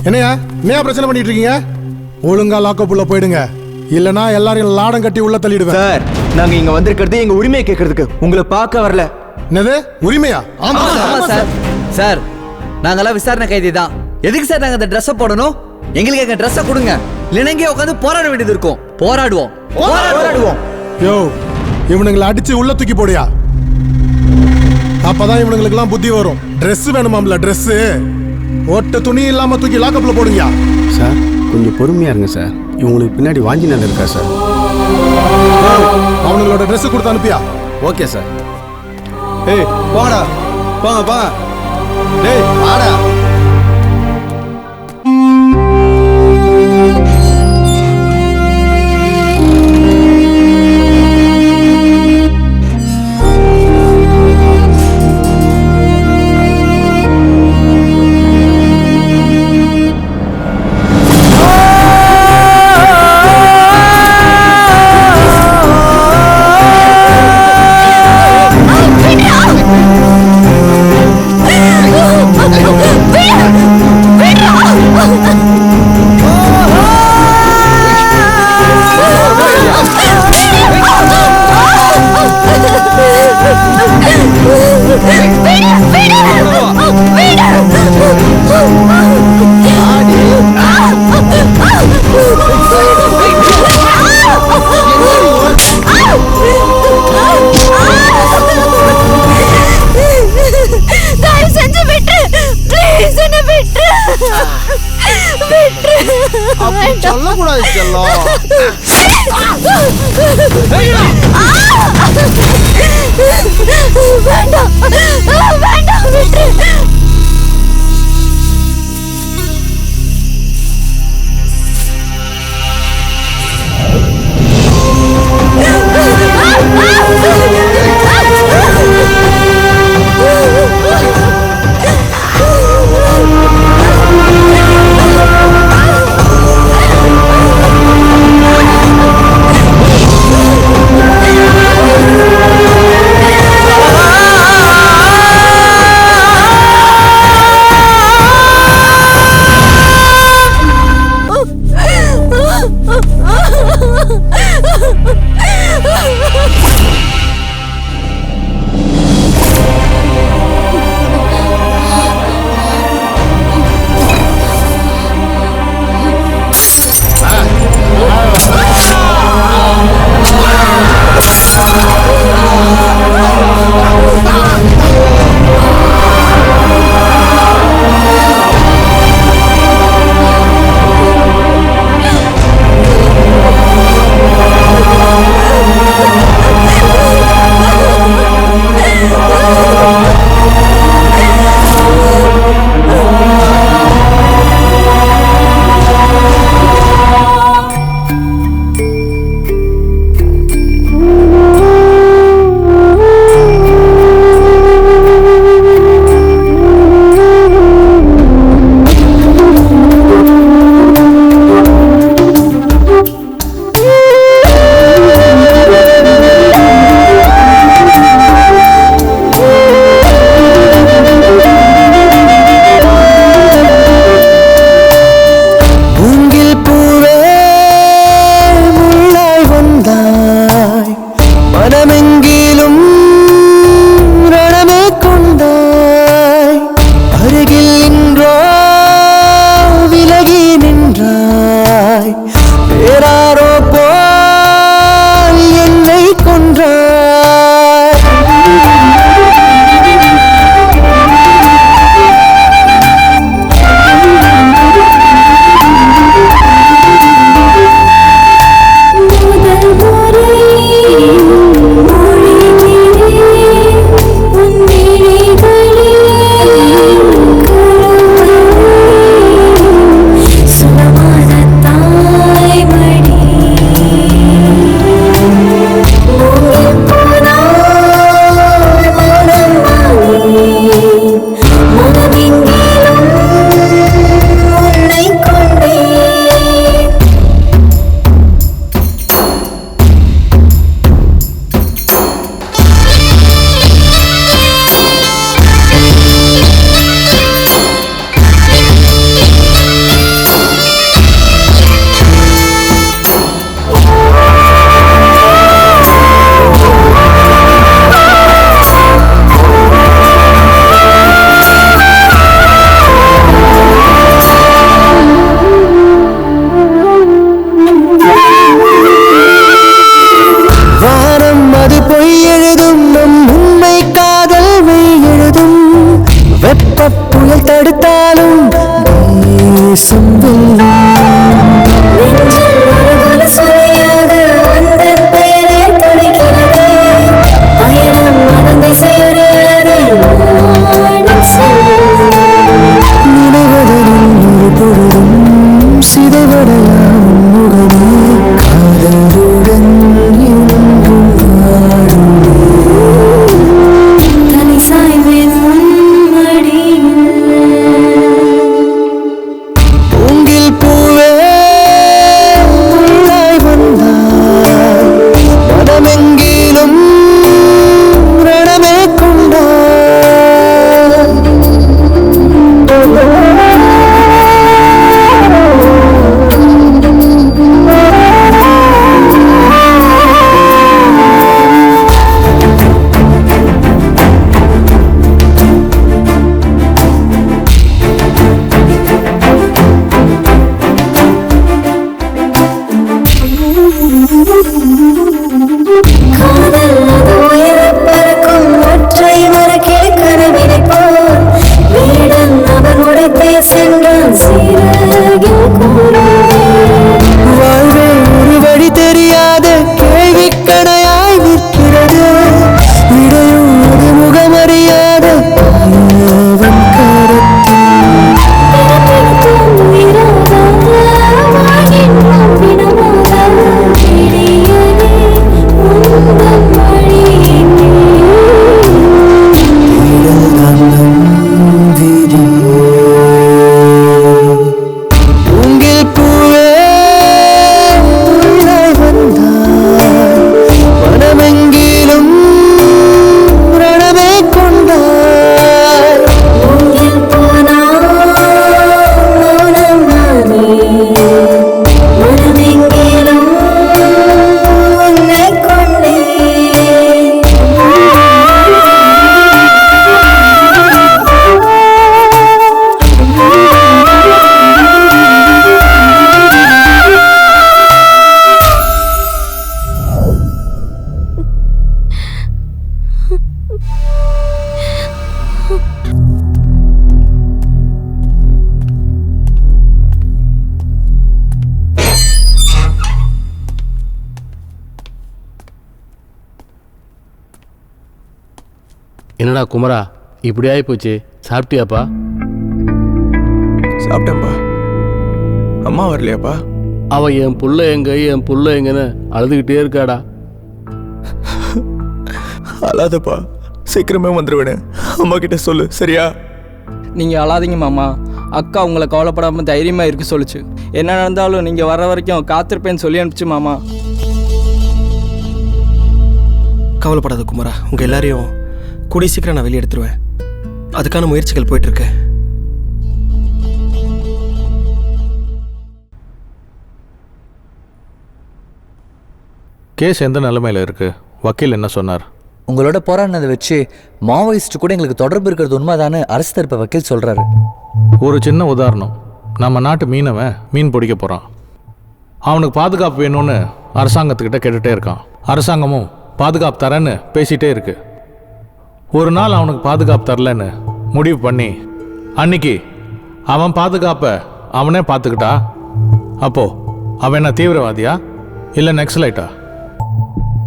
என்னையா பிரச்சனை பண்ணிட்டு இருக்கீங்க? ஒழுங்கா லாக்கப் உள்ள போயிடுங்க, இல்லனா எல்லாரையும் லாடம் கட்டி உள்ள தள்ளிடுவேன். சார், நாங்க இங்க வந்திருக்கிறது எங்க உரிமையை கேட்கறதுக்கு, உங்களை பார்க்க வரல. என்னது உரிமையா? ஆமா சார். சார், நாங்கெல்லாம் விசாரணை கைதி தான். எதுக்கு சார் நாங்க அந்த ட்ரெஸ்ஸை போடணும்? எங்களுக்கு எங்க ட்ரெஸ்ஸை கொடுங்க, இல்லைன்னா இங்கே உட்காந்து போராட வேண்டியது இருக்கும். போராடுவோம். யோ, இவனுங்களை அடிச்சு உள்ள தூக்கி போடியா, அப்பதான் இவனுங்களுக்கு எல்லாம் புத்தி வரும். ட்ரெஸ் வேணுமாம்ல, ட்ரெஸ் ஒட்ட துணி இல்லாம தூக்கி லாக்கப்ல போடுங்க. சார், கொஞ்சம் பொறுமையா இருங்க சார். இவங்களுக்கு பின்னாடி வாங்கி நல்ல இருக்கா சார்? அவங்களோட ட்ரெஸ் கொடுத்து அனுப்பியா? Okay sir. ஏய், போங்கடா, போங்க. டேய், வாடா. சொல்லக்கூடாது செல்லம். வேண்டாம், விட்டு. வாழ்வே ஒரு வழி தெரியாத கேள்வி கணையாய் நிற்கிறது விடையும் ஒரு முகமறியாத அவன் என்னடா குமரா இப்படி ஆகி போச்சு, சாப்பிட்டியாப்பா? சாப்பிட்டேன்ப்பா. அம்மா வரலையாப்பா? அவன் என் புள்ள எங்கன்னு அழுதுகிட்டே இருக்காடா. அழாதப்பா, சீக்கிரமே வந்துடுவேன்னு அம்மா கிட்ட சொல்லு, சரியா? நீங்கள் அழாதீங்க மாமா. அக்கா உங்களை கவலைப்படாமல் தைரியமாக இருக்க சொல்லுச்சு. என்ன நடந்தாலும் நீங்கள் வர வரைக்கும் காத்திருப்பேன்னு சொல்லி அனுப்பிச்சு மாமா. கவலைப்படாத குமாரா, உங்கள் எல்லாரையும் கூடிய சீக்கிரம் நான் வெளியே எடுத்துருவேன். அதுக்கான முயற்சிகள் போயிட்டுருக்கு. கேஸ் எந்த நிலைமையில் இருக்கு? வக்கீல் என்ன சொன்னார்? உங்களோட போராடினதை வச்சு மாவோயிஸ்ட் கூட எங்களுக்கு தொடர்பு இருக்கிறது உண்மைதானே அரசு தரப்பு வக்கீல் சொல்கிறாரு. ஒரு சின்ன உதாரணம், நம்ம நாட்டு மீனவன் மீன் பிடிக்க போகிறான். அவனுக்கு பாதுகாப்பு வேணும்னு அரசாங்கத்துக்கிட்ட கேட்டுகிட்டே இருக்கான். அரசாங்கமும் பாதுகாப்பு தரேன்னு பேசிகிட்டே இருக்கு. ஒரு நாள் அவனுக்கு பாதுகாப்பு தரலன்னு முடிவு பண்ணி அன்னைக்கு அவன் பாதுகாப்பை அவனே பார்த்துக்கிட்டா, அப்போ அவன் என்ன தீவிரவாதியா இல்லை நக்சலைட்டா?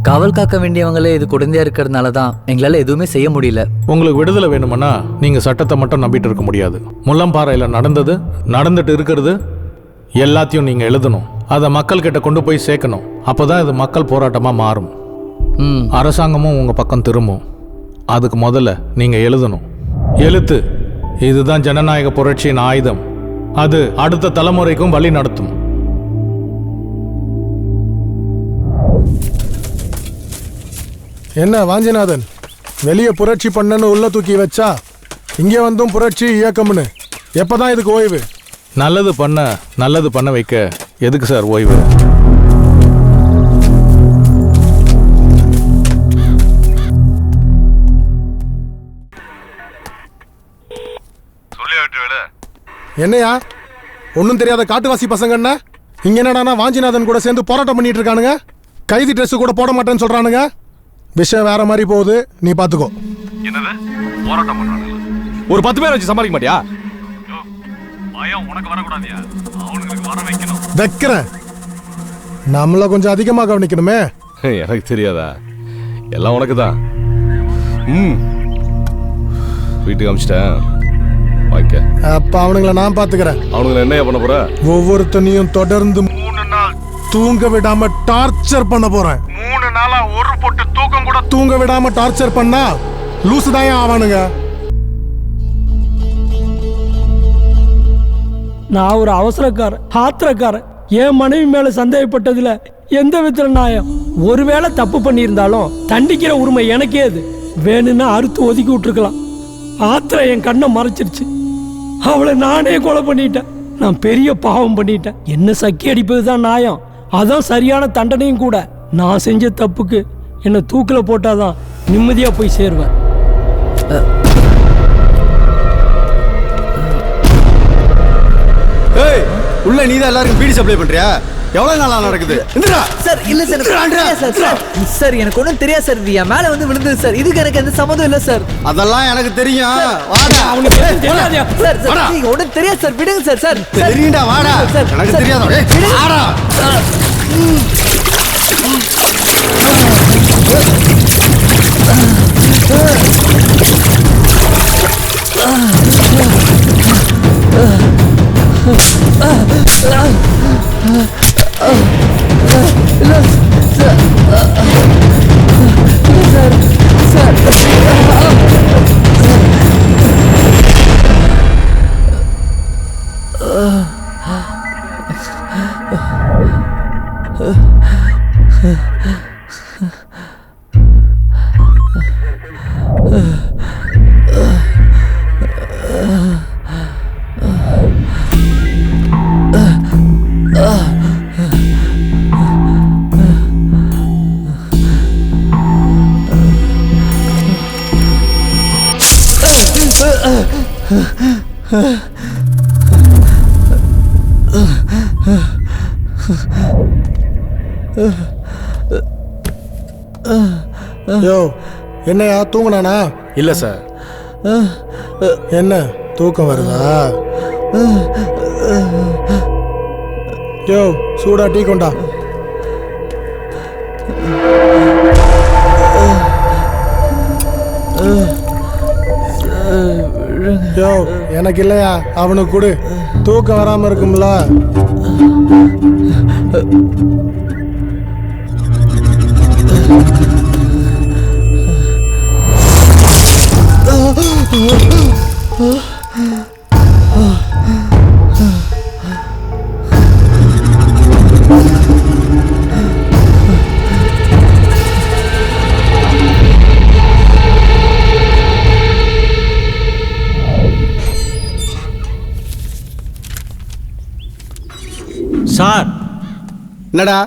காவல் காக்க வேண்டியவங்களே இது குழந்தையா இருக்கிறதுனால தான் எங்களால் எதுவுமே செய்ய முடியல. உங்களுக்கு விடுதலை வேணுமானா நீங்கள் சட்டத்தை மட்டும் நம்பிட்டு இருக்க முடியாது. முள்ளம்பாறையில் நடந்துட்டு இருக்கிறது எல்லாத்தையும் நீங்கள் எழுதணும். அதை மக்கள்கிட்ட கொண்டு போய் சேர்க்கணும். அப்போ தான் இது மக்கள் போராட்டமாக மாறும். அரசாங்கமும் உங்கள் பக்கம் திரும்பும். அதுக்கு முதல்ல நீங்கள் எழுதணும். எழுத்து இதுதான் ஜனநாயக புரட்சியின் ஆயுதம். அது அடுத்த தலைமுறைக்கும் வழி நடத்தும். என்ன வாஞ்சிநாதன், வெளியே புரட்சி பண்ணன்னு உள்ள தூக்கி வச்சா இங்கே வந்தும் புரட்சி இயக்கம்னு எப்பதான் இதுக்கு ஓய்வு? நல்லது பண்ண வைக்க எதுக்கு சார் ஓய்வு? என்னையா ஒன்றும் தெரியாத காட்டுவாசி பசங்கன்னா இங்க என்னடானா வாஞ்சிநாதன் கூட சேர்ந்து போராட்டம் பண்ணிட்டு இருக்கானுங்க. கைதி ட்ரெஸ் கூட போட மாட்டேன்னு சொல்றானுங்க. விஷயம் வேற மாதிரி போகுது, நீ பாத்துக்கோ. என்னது போராட்டம் பண்றாங்க? ஒரு 10 பேர் வச்சு சமாளிக்க மாட்டியா? பயம் உனக்கு வரக்கூடாதியா? அவனுக்கு வர வைக்கணும். வைக்கிறேன். நம்மள கொஞ்சம் அதிகமா கவனிக்கணுமே. எனக்கு தெரியாதா? எல்லாம் உனக்கு தான். வீட்டுக்கு அமிச்சிட்டேன். அப்ப அவனுங்களை நான் பாத்துக்கிறேன். அவனுங்களை என்ன பண்ண போற? ஒவ்வொருத்தனையும் தொடர்ந்து 3 நாள் தூங்க விடாம டார்ச்சர் பண்ண போறேன். 3 நாளா ஒரு பொட்டு தூக்கம் கூட தூங்க விடாம டார்ச்சர் பண்ணா லூசு தான் ஆவானுங்க. நான் ஒரு அவசரக்காரன், ஆத்திரக்காரன். என் மனைவி மேல சந்தேகப்பட்டதுல எந்த விதத்துல நியாயம்? ஒருவேளை தப்பு பண்ணியிருந்தாலும் தண்டிக்கிற உரிமை எனக்கே. அது வேணும்னா அறுத்து ஒதுக்கி விட்டுருக்கலாம். ஆத்திரம் என் கண்ணை மறைச்சிருச்சு. அவளை நானே கொலை பண்ணிட்டேன். நான் பெரிய பாவம் பண்ணிட்டேன். என்ன சக்கி அடிப்பதுதான் நியாயம். அதான் சரியான தண்டனையும் கூட. நான் செஞ்ச தப்புக்கு என்னை தூக்கில் போட்டாதான் நிம்மதியா போய் சேருவேன். உள்ள நீதான் எல்லாருக்கும் பீடி சப்ளை பண்றியா? எவ்வளவு நாளா நடக்குது? சார் இல்ல சார் சார் எனக்கு ஒன்றும் தெரியாது சார். இது என் மேல வந்து விழுந்தது சார். இதுக்கு எனக்கு எந்த சம்மந்தம் இல்லை சார். அதெல்லாம் எனக்கு தெரியும். வாடா. அவனுக்கு தெரியாதியா? சார் சார் நீங்க ஒன்றும் தெரியாது சார். விடுங்க சார். சார் தெரியும்டா வாடா. எனக்கு தெரியாதா? வாடா. யோ என்னையா தூங்கினானா? இல்லை சார். என்ன தூக்கம் வருதா? யோ சூடா டீ கொண்டா. யோ எனக்கு இல்லையா, அவனுக்கு கொடு. தூக்கம் வராம இருக்கும்ல. சார் என்னடா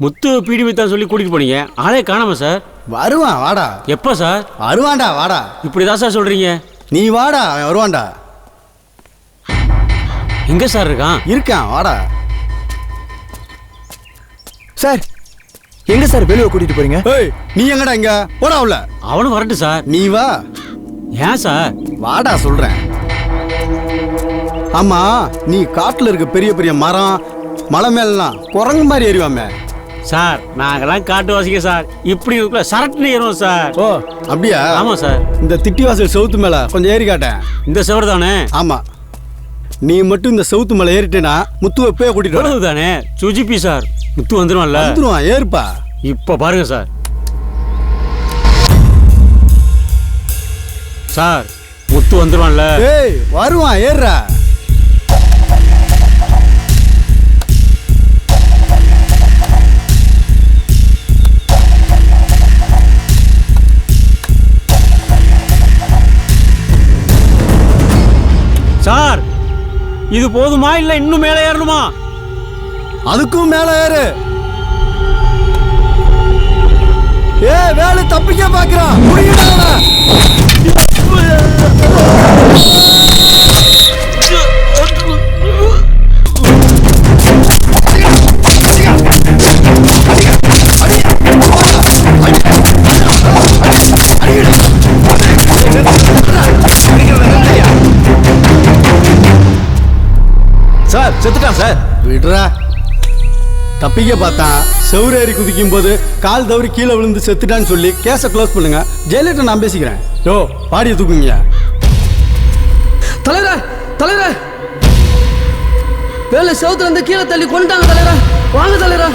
முத்து பீடி வித்தான் சொல்லி கூட்டிட்டு போனீங்க, ஆளே காணாம சார். வருவான் வாடா. எப்போ சார்? வருவான்டா வாடா. இப்படிதான் சார் சொல்றீங்க? நீ வாடா, அவன் வருவான்டா. எங்க சார் இருக்கான்? இருக்கான் வாடா. சார் எங்க சார் வெளியே கூட்டிட்டு போறீங்க? ஏய் நீ எங்கடா இங்க? போடா உள்ள. அவனும் வரட்டும் சார். நீ வா. ஏன் சார்? வாடா சொல்றேன். ஆமா நீ காட்டுல இருக்க பெரிய பெரிய மரம் மலை மேலாம் குரங்கு மாதிரி ஏறிவாமே சார். நாங்கெல்லாம் காட்டுவாசிங்க சார். இப்படி இருக்குள்ள சரட்டுன்னு ஏறுவோம் சார். ஓ அப்படியா? ஆமா சார். இந்த திட்டிவாசல் செவுத்து மேல கொஞ்சம் ஏறி காட்டேன். இந்த செவரு தானே? ஆமா. நீ மட்டும் இந்த செவுத்து மேல ஏறிட்டேனா முத்துவை போய் கூட்டிட்டு வர தானே? சுஜிப்பி சார். முத்து வந்துருவான்ல? வந்துருவான், ஏறுப்பா. இப்ப பாருங்க சார். சார் முத்து வந்துருவான்ல? ஏய் வருவான், ஏறுறா. சார் இது போதுமா இல்ல இன்னும் மேலே ஏறணுமா? அதுக்கும் மேல ஏறு. ஏ வேலை தப்பிக்க பாக்குறான். சார் செத்துட்டான் சார். விடுறா. தப்பிக்க பார்த்தான். செவுரேறி குதிக்கும் போது கால் தவறி கீழே விழுந்து செத்துட்டான்னு சொல்லி கேஸை க்ளோஸ் பண்ணுங்க. ஜெயலலிதா நான் பேசிக்கிறேன். யோ பாடியை தூக்குங்க. தலைவரே தலைவரே, வேலை செவுத்துல இருந்து கீழே தள்ளி கொண்டுட்டாங்க தலைவரே. வாங்க தலைவரே.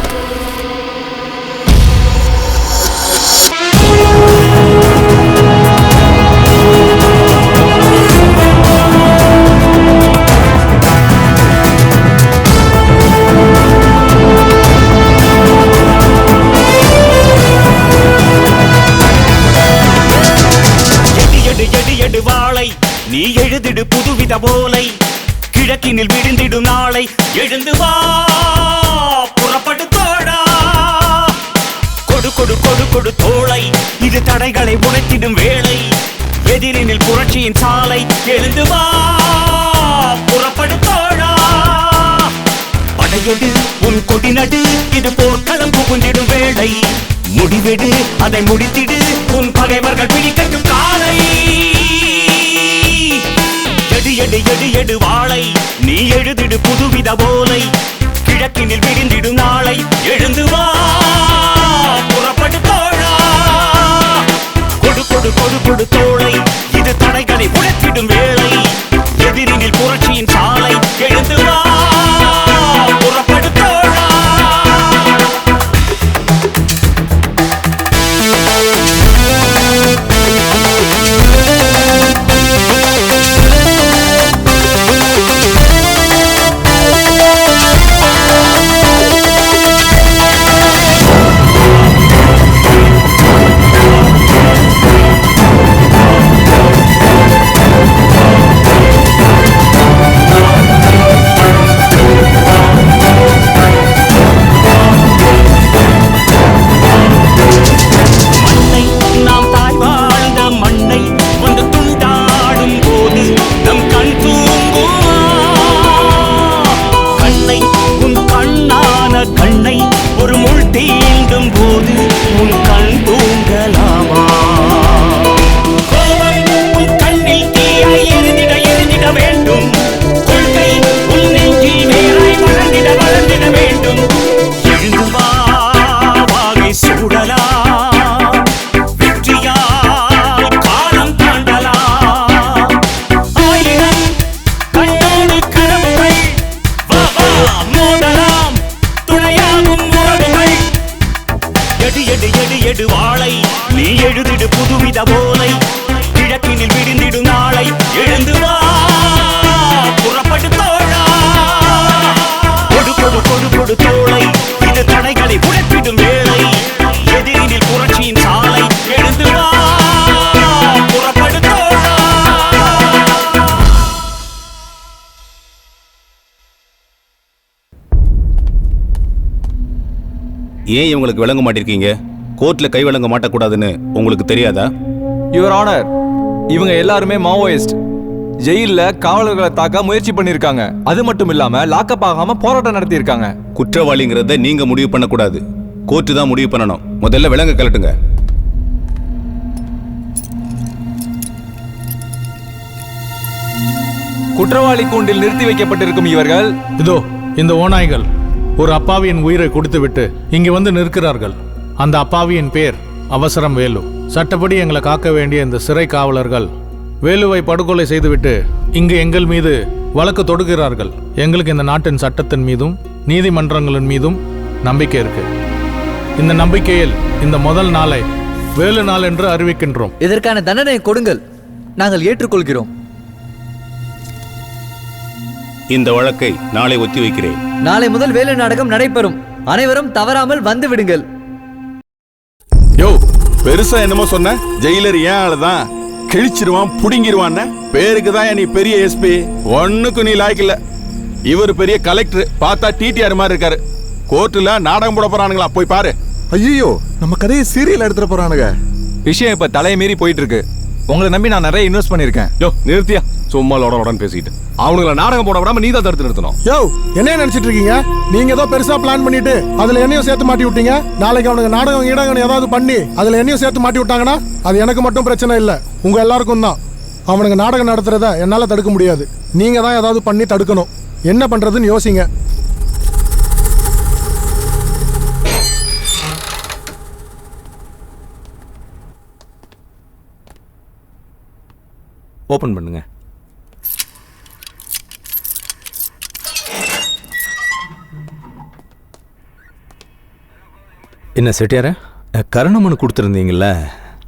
நீ எழுதிடு புதுவித போலை, கிழக்கினில் விழுந்திடும் நாளை. எழுந்து வா புறப்படு தோடா. கொடு கொடு கொடு கொடு தோளை, இது தடைகளை உடைத்திடும் வேளை. எதிரினில் புரட்சியின் சாலை. எழுந்து வா புறப்படு தோடா. படை கொடியெடு உன் கொடி நடு, இது போர்க்களம் புகுந்திடும் வேளை. முடிவெடு அதை முடித்திடு, உன் பகைவர்கள் பிடிக்கட்டும் காலை. எடு எடு எடு எடு வாளை, நீ எழுதிடு புதுவித போலை. கிழக்கினில் விரிந்திடும் நாளை, எழுந்து வா புறப்படு தோழா. கொடு கொடு கொடு கொடு தோளை, இது தடைகளை உடைத்திடும் வேளை. எதிரினில் புரட்சியின் சாலை, எழுந்து வா புறப்படு தோழா. ஏன் இவங்களுக்கு விளங்க மாட்டிருக்கீங்க? கோர்ட்ல கை விளங்க மாட்டக்கூடாதுன்னு உங்களுக்கு தெரியாதா? யுவர் ஆனர், இவங்க எல்லாருமே மாவோயிஸ்ட். ஜெயில்ல காவலர்களை தாக்க முயற்சி பண்ணிருக்காங்க. அது மட்டும் இல்லாம லாக்கப் ஆகாம போராட்டம் நடத்தி இருக்காங்க. குற்றவாளிங்கிறத நீங்க முடிவு பண்ணக்கூடாது, கோர்ட்டு தான் முடிவு பண்ணணும். முதல்ல விலங்க கலட்டுங்க. குற்றவாளி கூண்டில் நிறுத்தி வைக்கப்பட்டிருக்கும் இவர்கள் இதோ இந்த ஓநாய்கள் ஒரு அப்பாவியின் உயிரை கொடுத்துவிட்டு இங்கு வந்து நிற்கிறார்கள். அந்த அப்பாவியின் பேர் அவசரம் வேலு. சட்டப்படி எங்களை காக்க வேண்டிய இந்த சிறை காவலர்கள் வேலுவை படுகொலை செய்துவிட்டு இங்கு எங்கள் மீது வழக்கு தொடுக்கிறார்கள். எங்களுக்கு இந்த நாட்டின் சட்டத்தின் மீதும் நீதிமன்றங்களின் மீதும் நம்பிக்கை இருக்கு. இந்த நம்பிக்கையில் இந்த முதல் நாளை வேலு நாள் என்று அறிவிக்கின்றோம். இதற்கான தண்டனை கொடுங்கள், நாங்கள் ஏற்றுக்கொள்கிறோம். இந்த வழக்கை நாளை ஒத்தி வைக்கிறேன். நாளை முதல் வேலு நாடகம் நடைபெறும். அனைவரும் தவறாமல் வந்து விடுங்கள். யோ, பெருசா என்னமோ சொன்ன? ஜெயிலர் ஏன் ஆளுதான் கிழிச்சிருவான் புடுங்கிருவான். பேருக்கு தான் நீ பெரிய எஸ்பி, ஒண்ணுக்கு நீ லாய்க்கல. இவர் பெரிய கலெக்டர், பார்த்தா டிடிஆர் மாதிரி இருக்காரு. கோர்ட்டுல நாடகம் போட போறானுங்களா, போய் பாரு. ஐயோ, நம்ம கதையை சீரியல் எடுத்துட்டு போறானுங்க. விஷயம் இப்ப தலையை மீறி போயிட்டு இருக்கு. உங்களை நம்பி நான் நிறைய இன்வெஸ்ட் பண்ணிருக்கேன். யோ நிறுத்தியா, சும்மா லோட பேசிட்டு அவனுங்களை நாடகம் போட விடாம நீ தான் தடுத்து நிறுத்தணும். யோ, என்ன நினைச்சிட்டு இருக்கீங்க? நீங்க ஏதோ பெருசா பிளான் பண்ணிட்டு அதுல என்னையும் சேர்த்து மாட்டி விட்டீங்க. நாளைக்கு அவனுக்கு நாடகம் ஈடகம் ஏதாவது பண்ணி அதுல என்னையும் சேர்த்து மாட்டி விட்டாங்கன்னா அது எனக்கு மட்டும் பிரச்சனை இல்ல, உங்க எல்லாருக்கும் தான். அவனுக்கு நாடகம் நடத்துறத என்னால தடுக்க முடியாது. நீங்க தான் ஏதாவது பண்ணி தடுக்கணும். என்ன பண்றதுன்னு யோசிங்க. ஓபன் பண்ணுங்க. என்ன செட்டியார, கருணமனு கொடுத்துருந்தீங்கல்ல?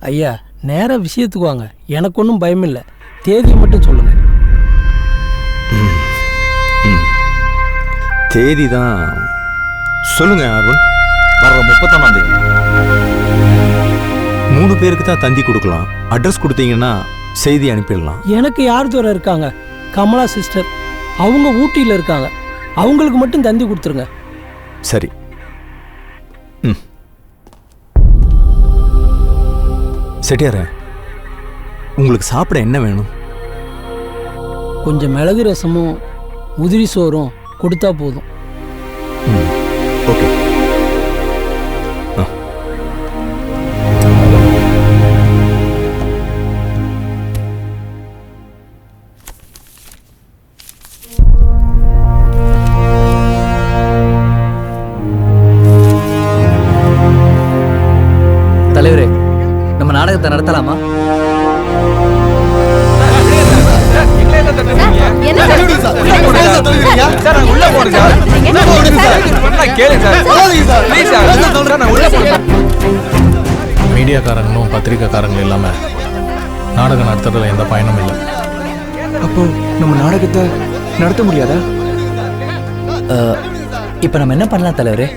ஐயா, நேரா விஷயத்துக்கு வாங்க. எனக்கு ஒன்றும் பயம் இல்லை. தேதியை மட்டும் சொல்லுங்க. தேதி தான் சொல்லுங்க அருண். வர்ற 31ஆம் தேதி. 3 பேருக்கு தான் தந்தி கொடுக்கலாம். அட்ரஸ் கொடுத்தீங்கன்னா செய்தி அனுப்பிடலாம். எனக்கு யார் தூரம் இருக்காங்க? கமலா சிஸ்டர், அவங்க ஊட்டியில் இருக்காங்க. அவங்களுக்கு மட்டும் தந்தி கொடுத்துருங்க. சரி. செட்டியார, உங்களுக்கு சாப்பிட என்ன வேணும்? கொஞ்சம் மிளகு ரசமும் உதிரி சோறும் கொடுத்தா போதும். ஓகே. தலைவரே, நம்ம நாடகத்தை நடத்தலாமா? மீடியாக்காரங்களும் பத்திரிக்கைக்காரங்களும் இல்லாம நாடகம் நடத்துறதுல எந்த பயனும் இல்லை. அப்போ நம்ம நாடகத்தை நடத்த முடியாதா? இப்ப நம்ம என்ன பண்ணலாம் தலைவரே?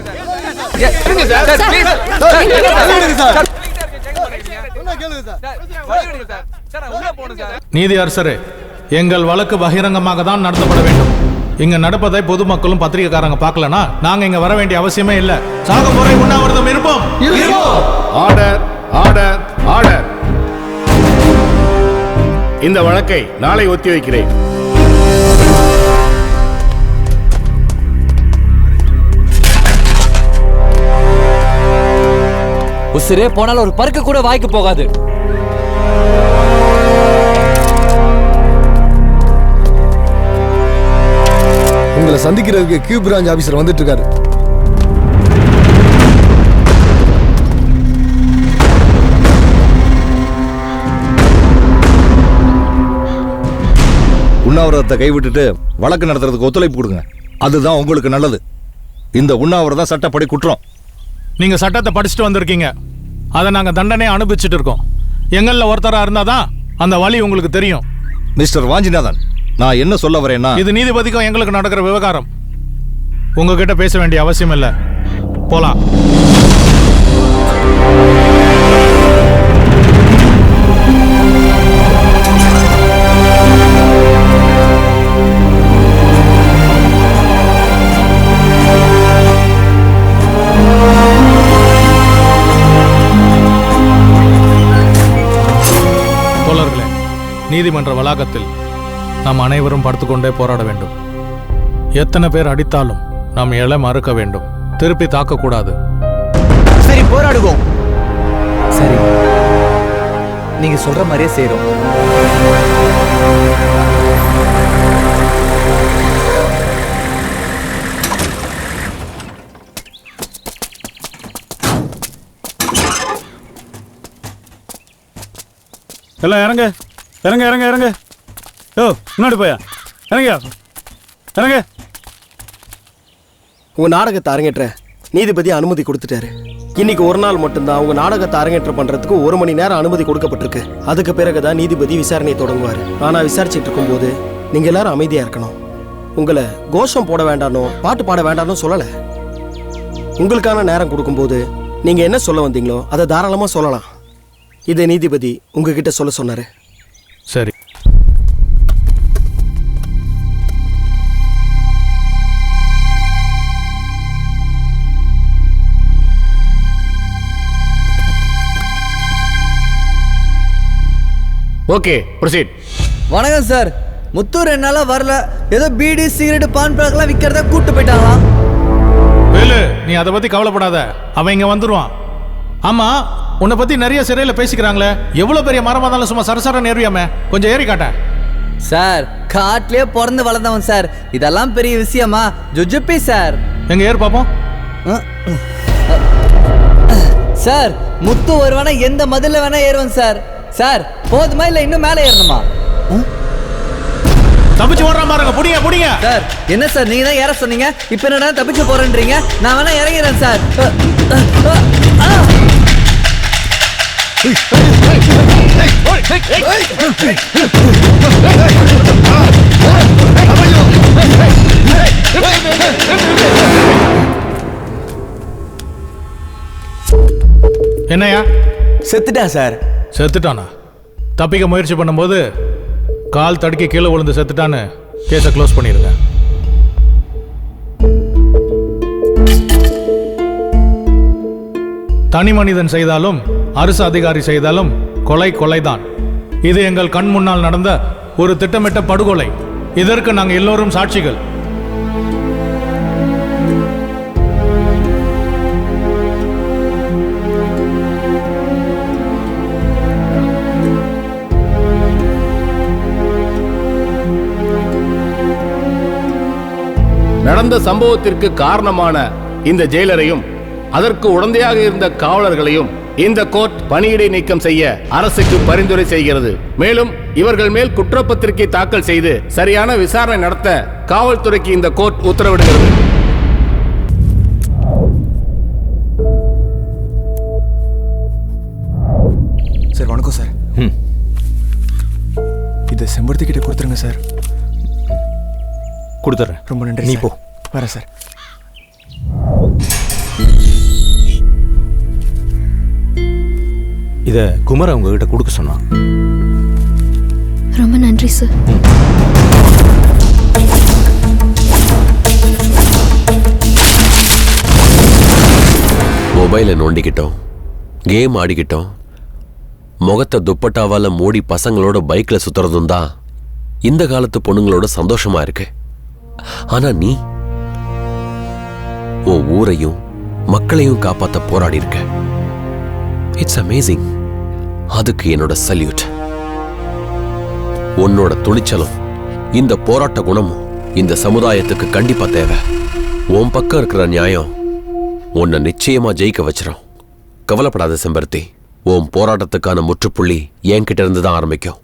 நீதி அரசரே, எங்கள் வழக்கு பகிரங்கமாக தான் நடத்தப்பட வேண்டும். இங்க நடப்பதை பொதுமக்களும் பத்திரிகைக்காரங்க பார்க்கலனா நாங்க இங்க வர வேண்டிய அவசியமே இல்ல. சாகும் வரை உண்ணாவிரதம் இருப்போம். Order, order, order. இந்த வழக்கை நாளை ஒத்தி வைக்கிறேன். உசிரே போனாலும் ஒரு பருக்கு கூட வாய்க்கு போகாது. உங்களை சந்திக்கிறதுக்கு கியூ பிரான்ச் ஆபீசர் வந்துட்டு இருக்காரு. உண்ணாவிரதத்தை கைவிட்டுட்டு வழக்கு நடத்துறதுக்கு ஒத்துழைப்பு கொடுங்க. அதுதான் உங்களுக்கு நல்லது. இந்த உண்ணாவிரதம் சட்டப்படி குற்றம். நீங்க சட்டத்தை படிச்சுட்டு வந்திருக்கீங்க. அதை நாங்க தண்டனை அனுபவிச்சுட்டு இருக்கோம். எங்கள்ல ஒருத்தரா இருந்தாதான் அந்த வழி உங்களுக்கு தெரியும். மிஸ்டர் வாஞ்சிநாதன், நான் என்ன சொல்ல வரேன்னா, இது நீதிபதிக்கும் எங்களுக்கு நடக்கிற விவகாரம். உங்ககிட்ட பேச வேண்டிய அவசியம் இல்லை. போலாம். தோழர்களே, நீதிமன்ற வளாகத்தில் நாம் அனைவரும் படுத்துக்கொண்டே போராட வேண்டும். எத்தனை பேர் அடித்தாலும் நாம் எழ மறுக்க வேண்டும். திருப்பி தாக்கக்கூடாது. சரி, போராடுவோம். சரி, நீங்க சொல்ற மாதிரியே செய்றோம். எல்லாம் இறங்க இறங்க இறங்க இறங்க. யோ, முன்னாடி போயா. இறங்கயா, இறங்க. உங்க நாடகத்தை அரங்கேற்ற நீதிபதி அனுமதி கொடுத்துட்டாரு. இன்னைக்கு ஒரு நாள் மட்டும்தான் உங்க நாடகத்தை அரங்கேற்ற பண்றதுக்கு 1 மணி நேரம் அனுமதி கொடுக்கப்பட்டிருக்கு. அதுக்கு பிறகுதான் நீதிபதி விசாரணை தொடங்குவார். ஆனா விசாரிச்சுட்டு இருக்கும்போது நீங்க எல்லாரும் அமைதியா இருக்கணும். உங்களை கோஷம் போட வேண்டானோ பாட்டு பாட வேண்டானோ சொல்லல. உங்களுக்கான நேரம் கொடுக்கும்போது நீங்க என்ன சொல்ல வந்தீங்களோ அதை தாராளமா சொல்லலாம். இதை நீதிபதி உங்ககிட்ட சொல்ல சொன்னாரு. சரி. Okay, proceed. வணக்கம் சார். முத்தூர் என்னால வரல. ஏதோ பீடி சிகரெட் பான் பழக்கெல்லாம் விற்கிறதா கூட்டு போயிட்டாங்களாம். வேலு, நீ அதை பத்தி கவலைப்படாத. அவன் இங்க வந்துருவான். ஆமா, உன்னை பத்தி நிறைய சிறையில பேசிக்கிறாங்களே. எவ்வளவு பெரிய மரமா இருந்தாலும் சும்மா சரசர நேர்வியாமே. கொஞ்சம் ஏறி காட்ட. சார், காட்டிலே பிறந்து வளர்ந்தவன் சார். இதெல்லாம் பெரிய விஷயமா? ஜுஜுப்பி சார். எங்க ஏறு பாப்போம். சார், முத்து வருவானா எந்த மதில வேணா ஏறுவன் சார். சார், போதுமா இல்ல இன்னும் மேலே ஏறணுமா? தப்பிச்சு ஓடுற பாருங்க. புடிங்க புடிங்க. சார், என்ன சார் நீங்க தான் ஏற சொன்னீங்க. இப்போ என்னடா தப்பிச்சு போறேன்றீங்க? நான் வேணா இறங்கிறேன் சார். என்னையா? செத்துட்டான் சார். செத்துட்டானா? தப்பிக்க முயற்சி பண்ணும்போது கால் தடுக்கி கீழே விழுந்து செத்துட்டான்னு கேஸை க்ளோஸ் பண்ணிடுங்க. தனி மனிதன் செய்தாலும் அரசு அதிகாரி செய்தாலும் கொலை கொலைதான். இது எங்கள் கண் முன்னால் நடந்த ஒரு திட்டமிட்ட படுகொலை. இதற்கு நாங்கள் எல்லோரும் சாட்சிகள். நடந்த சம்பவத்திற்கு காரணமான இந்த ஜெயிலரையும் அதற்கு உடந்தையாக இருந்த காவலர்களையும் இந்த கோர்ட் பணியிடை நீக்கம் செய்ய அரசுக்கு பரிந்துரை செய்கிறது. மேலும் இவர்கள் மேல் குற்றப்பத்திரிகை தாக்கல் செய்து சரியான விசாரணை நடத்த காவல்துறைக்கு இந்த கோர்ட் உத்தரவிடுகிறது. சார் வணக்கம் சார். இதை செம்பருத்தி கிட்ட கொடுத்துருங்க சார். கொடுத்துறேன். ரொம்ப நன்றி. நீ போ. வரேன் சார். இத குமர உங்ககிட்ட கொடுக்க சொன்னான். ரொம்ப நன்றி சார். மொபைலை நோண்டிக்கிட்டோம், கேம் ஆடிக்கிட்டோம், முகத்தை துப்பட்டாவால மூடி பசங்களோட பைக்ல சுத்துறதும் தான் இந்த காலத்து பொண்ணுங்களோட சந்தோஷமா இருக்கு. ஆனா நீ உன் ஊரையும் மக்களையும் காப்பாத்த போராடி இருக்க. It's amazing. அதுக்கு என்னோட சல்யூட். உன்னோட துணிச்சலும் இந்த போராட்ட குணமும் இந்த சமுதாயத்துக்கு கண்டிப்பா தேவை. உன் பக்கம் இருக்கிற நியாயம் உன்னை நிச்சயமா ஜெயிக்க வச்சிரும். கவலைப்படாத செம்பருத்தி. உன் போராட்டத்துக்கான முற்றுப்புள்ளி என்கிட்ட இருந்து தான் ஆரம்பிக்கும்.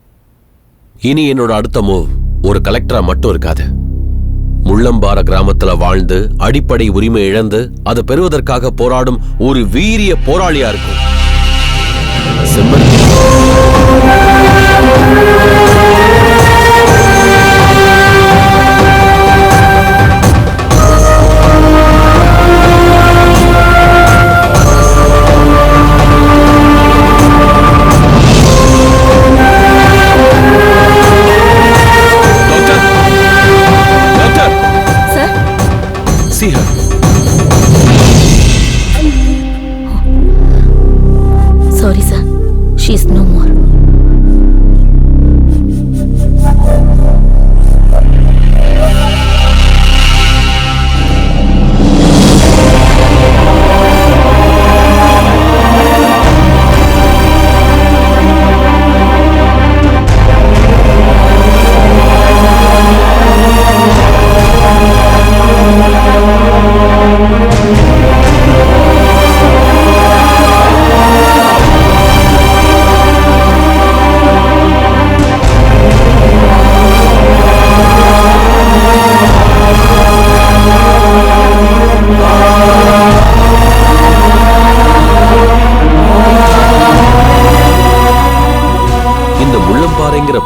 இனி என்னோட அடுத்த மூவ் ஒரு கலெக்டரா மட்டும் இருக்காது. முள்ளம்பார கிராமத்துல வாழ்ந்து அடிப்படை உரிமை இழந்து அதை பெறுவதற்காக போராடும் ஒரு வீரிய போராளியா இருக்கும். செம்பருத்தி. See her. Sorry, sir. She is no more.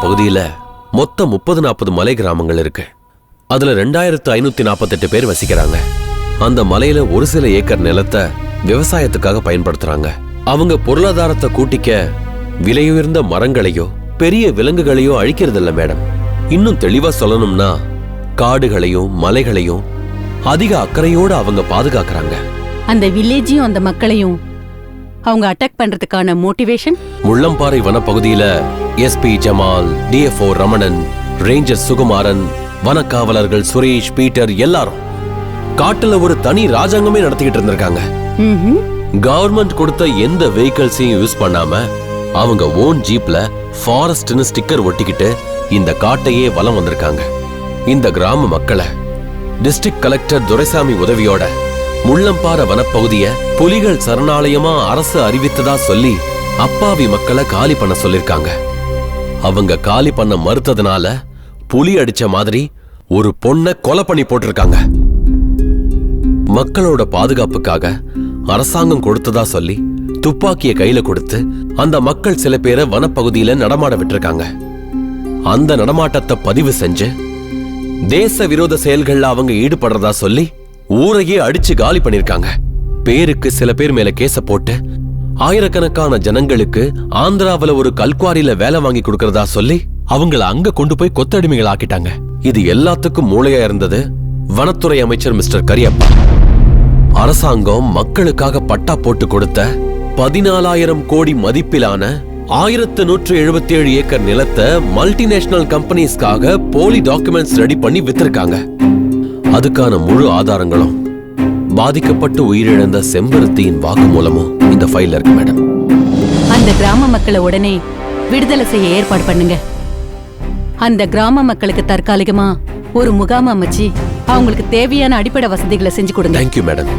பகுதியில மொத்தம் 30-40 மலை கிராமங்கள் இருக்கு. அதுல 2548 பேர் வசிக்கிறாங்க. அந்த மலையில ஒரு சில ஏக்கர் நிலத்தை விவசாயத்துக்காக பயன்படுத்துறாங்க. அவங்க பொருளாதாரத்தை கூட்டிக்க விலையுயர்ந்த மரங்களையோ பெரிய விலங்குகளையோ அழிக்கிறது இல்ல மேடம். இன்னும் தெளிவா சொல்லணும்னா காடுகளையும் மலைகளையும் அதிக அக்கறையோடு அவங்க பாதுகாக்கிறாங்க. அந்த வில்லேஜையும் அந்த மக்களையும் அவங்க அட்டாக் பண்றதுக்கான மோட்டிவேஷன் முள்ளம்பாறை வனப்பகுதியில SP Jamal, DFO Ramanan, ranger Sukumaran, வனக்காவலர்கள் சுரேஷ், பீட்டர் எல்லாரும் காட்டுல ஒரு தனி ராஜாங்கமே நடத்திக்கிட்டு இருந்திருக்காங்க. கவர்மெண்ட் கொடுத்த எந்த வெஹிக்கிள்ஸையும் யூஸ் பண்ணாம அவங்க ஓன் ஜீப்ல ஃபாரஸ்ட்னு ஸ்டிக்கர் ஒட்டிக்கிட்டு இந்த காட்டையே வலம் வந்திருக்காங்க. இந்த கிராம மக்களை டிஸ்ட்ரிக்ட் கலெக்டர் துரைசாமி உதவியோட முள்ளம்பாற வனப்பகுதிய புலிகள் சரணாலயமா அரசு அறிவித்ததா சொல்லி அப்பாவி மக்களை காலி பண்ண சொல்லிருக்காங்க. அவங்க காலி பண்ண மறுத்ததுனால புலி அடிச்ச மாதிரி ஒரு பொண்ணை கொலை பண்ணி போட்டிருக்காங்க. மக்களோட பாதுகாப்புக்காக அரசாங்கம் கொடுத்ததா சொல்லி துப்பாக்கிய கையில கொடுத்து அந்த மக்கள் சில பேரை வனப்பகுதியில நடமாட விட்டுருக்காங்க. அந்த நடமாட்டத்தை பதிவு செஞ்சு தேச விரோத செயல்கள்ல அவங்க ஈடுபடுறதா சொல்லி ஊரையே அடிச்சு காலி பண்ணிருக்காங்க. பேருக்கு சில பேர் மேல கேச போட்டு ஆயிரக்கணக்கான ஜனங்களுக்கு ஆந்திராவில ஒரு கல்குவாரியில வேலை வாங்கி கொடுக்கறதா சொல்லி அவங்கள அங்க கொண்டு போய் கொத்தடிமைகள் ஆக்கிட்டாங்க. இது எல்லாத்துக்கும் மூளையா இருந்தது வனத்துறை அமைச்சர் மிஸ்டர் கரியப்பா. அரசாங்கம் மக்களுக்காக பட்டா போட்டு கொடுத்த 14,000 கோடி மதிப்பிலான 1177 ஏக்கர் நிலத்தை மல்டிநேஷனல் கம்பெனிஸ்க்காக போலி டாக்குமெண்ட்ஸ் ரெடி பண்ணி வித்திருக்காங்க. அதுக்கான முழு ஆதாரங்களும் பாதிக்கப்பட்டு உயிரிழந்த செம்பருத்தியின் வாக்குமூலமும் இந்த ஃபைல்ல இருக்கு மேடம். அந்த கிராம மக்களை உடனே விடுதலை செய்ய ஏற்பாடு பண்ணுங்க. அந்த கிராம மக்களுக்கு தற்காலிகமா ஒரு முகாம் அமைச்சு அவங்களுக்கு தேவையான அடிப்படை வசதிகளை செஞ்சு கொடுங்க. Thank you madam.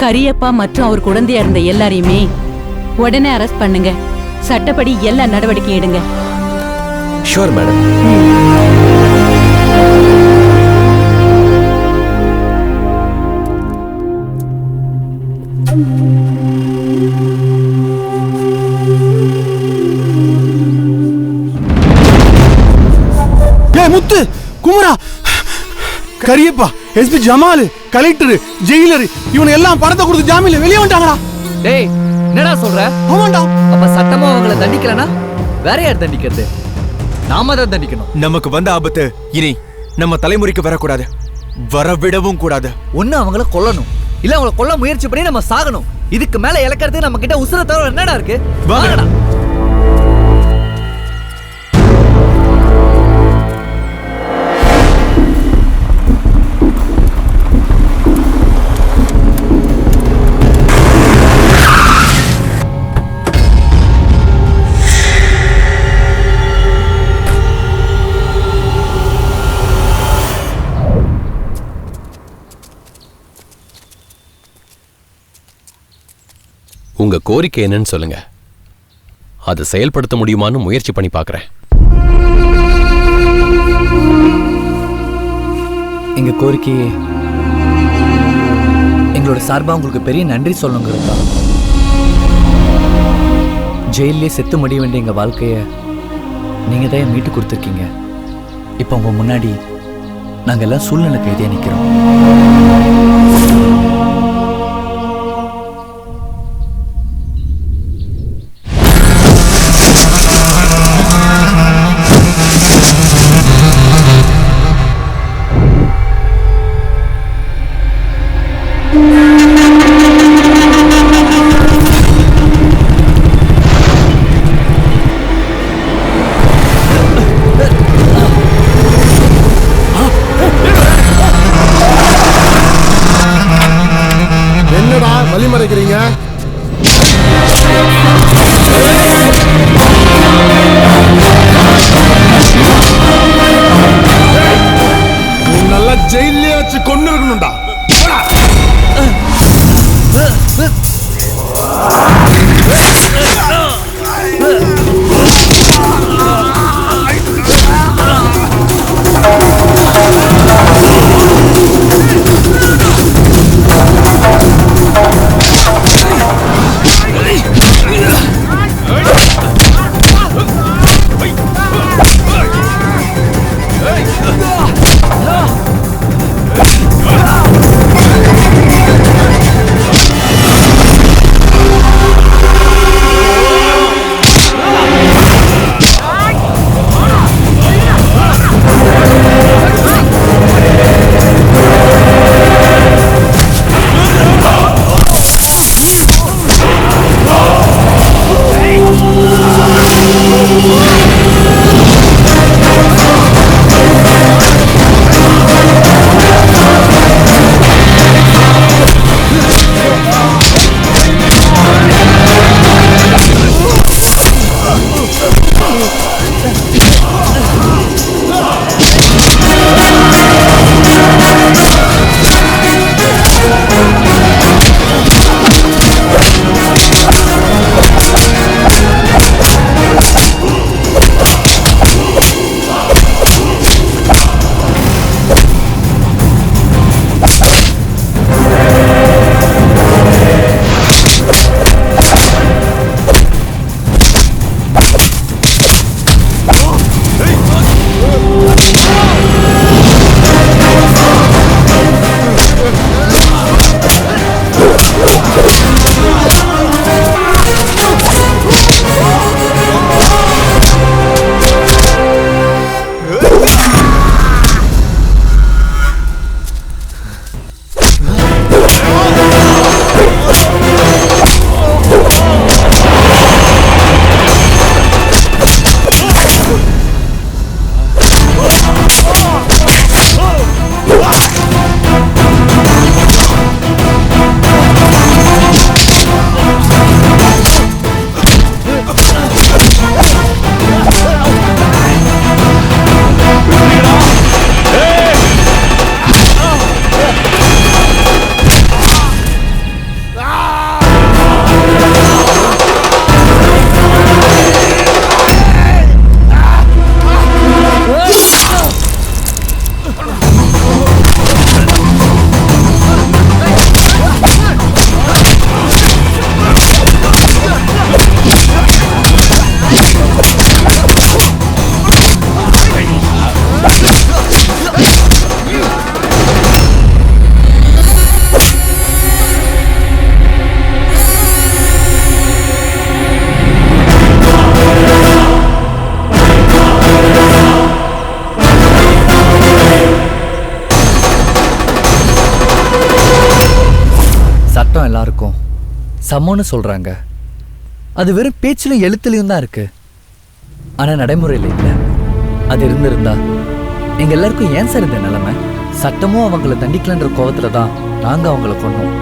கரியப்பா மற்றும் அவர் குழந்தையா இருந்த எல்லாரையுமே உடனே அரெஸ்ட் பண்ணுங்க. சட்டப்படி எல்லா நடவடிக்கையும் எடுங்க. Sure madam. Muthu, Kumara, Kariyappa, SP Jamal, collector, jailor இவனை எல்லாம் பணத்தை கொடுத்து ஜாமீன்ல வெளியே வந்துட்டாங்கடா. டேய் என்னடா சொல்ற? ஆமாண்டா. அப்ப சட்டமா அவங்கள தண்டிக்கலனா வேற யார் தண்டிக்கிறது? நாம தான் தண்டிக்கணும். நமக்கு வந்த ஆபத்து இனி நம்ம தலைமுறைக்கு வரக்கூடாது, வரவிடவும் கூடாது. ஒண்ணு அவங்கள கொல்லணும், இல்ல அவங்கள கொல்ல முயற்சி பண்ணி நம்ம சாகணும். இதுக்கு மேல இழக்கிறது நம்ம கிட்ட உசுர தவிர என்னடா இருக்கு? வாங்கடா. உங்க கோரிக்கை என்னன்னு சொல்லுங்க, அதை செயல்படுத்த முடியுமான்னு முயற்சி பண்ணி பார்க்கறேன். எங்க கோரிக்கையே எங்களோட சார்பா உங்களுக்கு பெரிய நன்றி சொல்லணுங்கிறதா. ஜெயிலே செத்து முடிய வேண்டிய எங்க வாழ்க்கைய நீங்க தான் மீட்டு கொடுத்துருக்கீங்க. இப்ப உங்க முன்னாடி நாங்க எல்லாம் சூழ்நிலை கைதியா நிக்கிறோம். வழிமறைக்கிறீங்க. நல்லா ஜெயிலே வச்சு கொண்டு இருக்கணும்டா. சமம்னு சொல்றாங்க. அது வெறும் பேச்சிலும் எழுத்துலையும் தான் இருக்கு. ஆனா நடைமுறையில் இல்லை. அது இருந்திருந்தா எங்க எல்லாருக்கும் ஏன் சார் இந்த நிலைமை? சட்டமும் அவங்கள தண்டிக்கலன்ற கோவத்துல தான் நாங்க அவங்கள கொன்னோம்.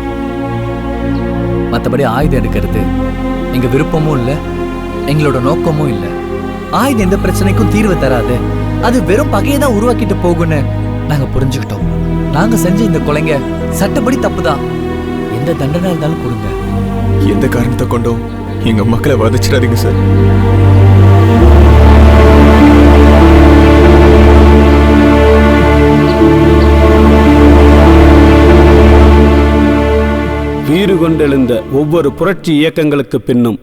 மற்றபடி ஆயுதம் எடுக்கிறது எங்க விருப்பமும் இல்லை, எங்களோட நோக்கமும் இல்லை. ஆயுதம் எந்த பிரச்சனைக்கும் தீர்வு தராது, அது வெறும் பகையை தான் உருவாக்கிட்டு போகும்னு நாங்க புரிஞ்சுக்கிட்டோம். நாங்க செஞ்ச இந்த கொலைங்க சட்டப்படி தப்புதான். எந்த தண்டனை இருந்தாலும் கொடுங்க. எந்த காரணத்தை கொண்டும் எங்க மக்களை வதச்சிடாதீங்க சார். வீறு கொண்டெழுந்த ஒவ்வொரு புரட்சி இயக்கங்களுக்கு பின்னும்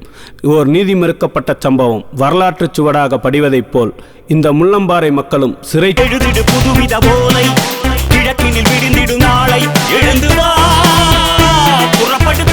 ஓர் நீதி மறுக்கப்பட்ட சம்பவம் வரலாற்று சுவடாக படிவதைப் போல் இந்த முள்ளம்பாறை மக்களும் சிறை எழுதிடு புதுவித போலை, கிழக்கினில் விடிந்திடும் நாளை எழுந்து வா புறப்பட்டு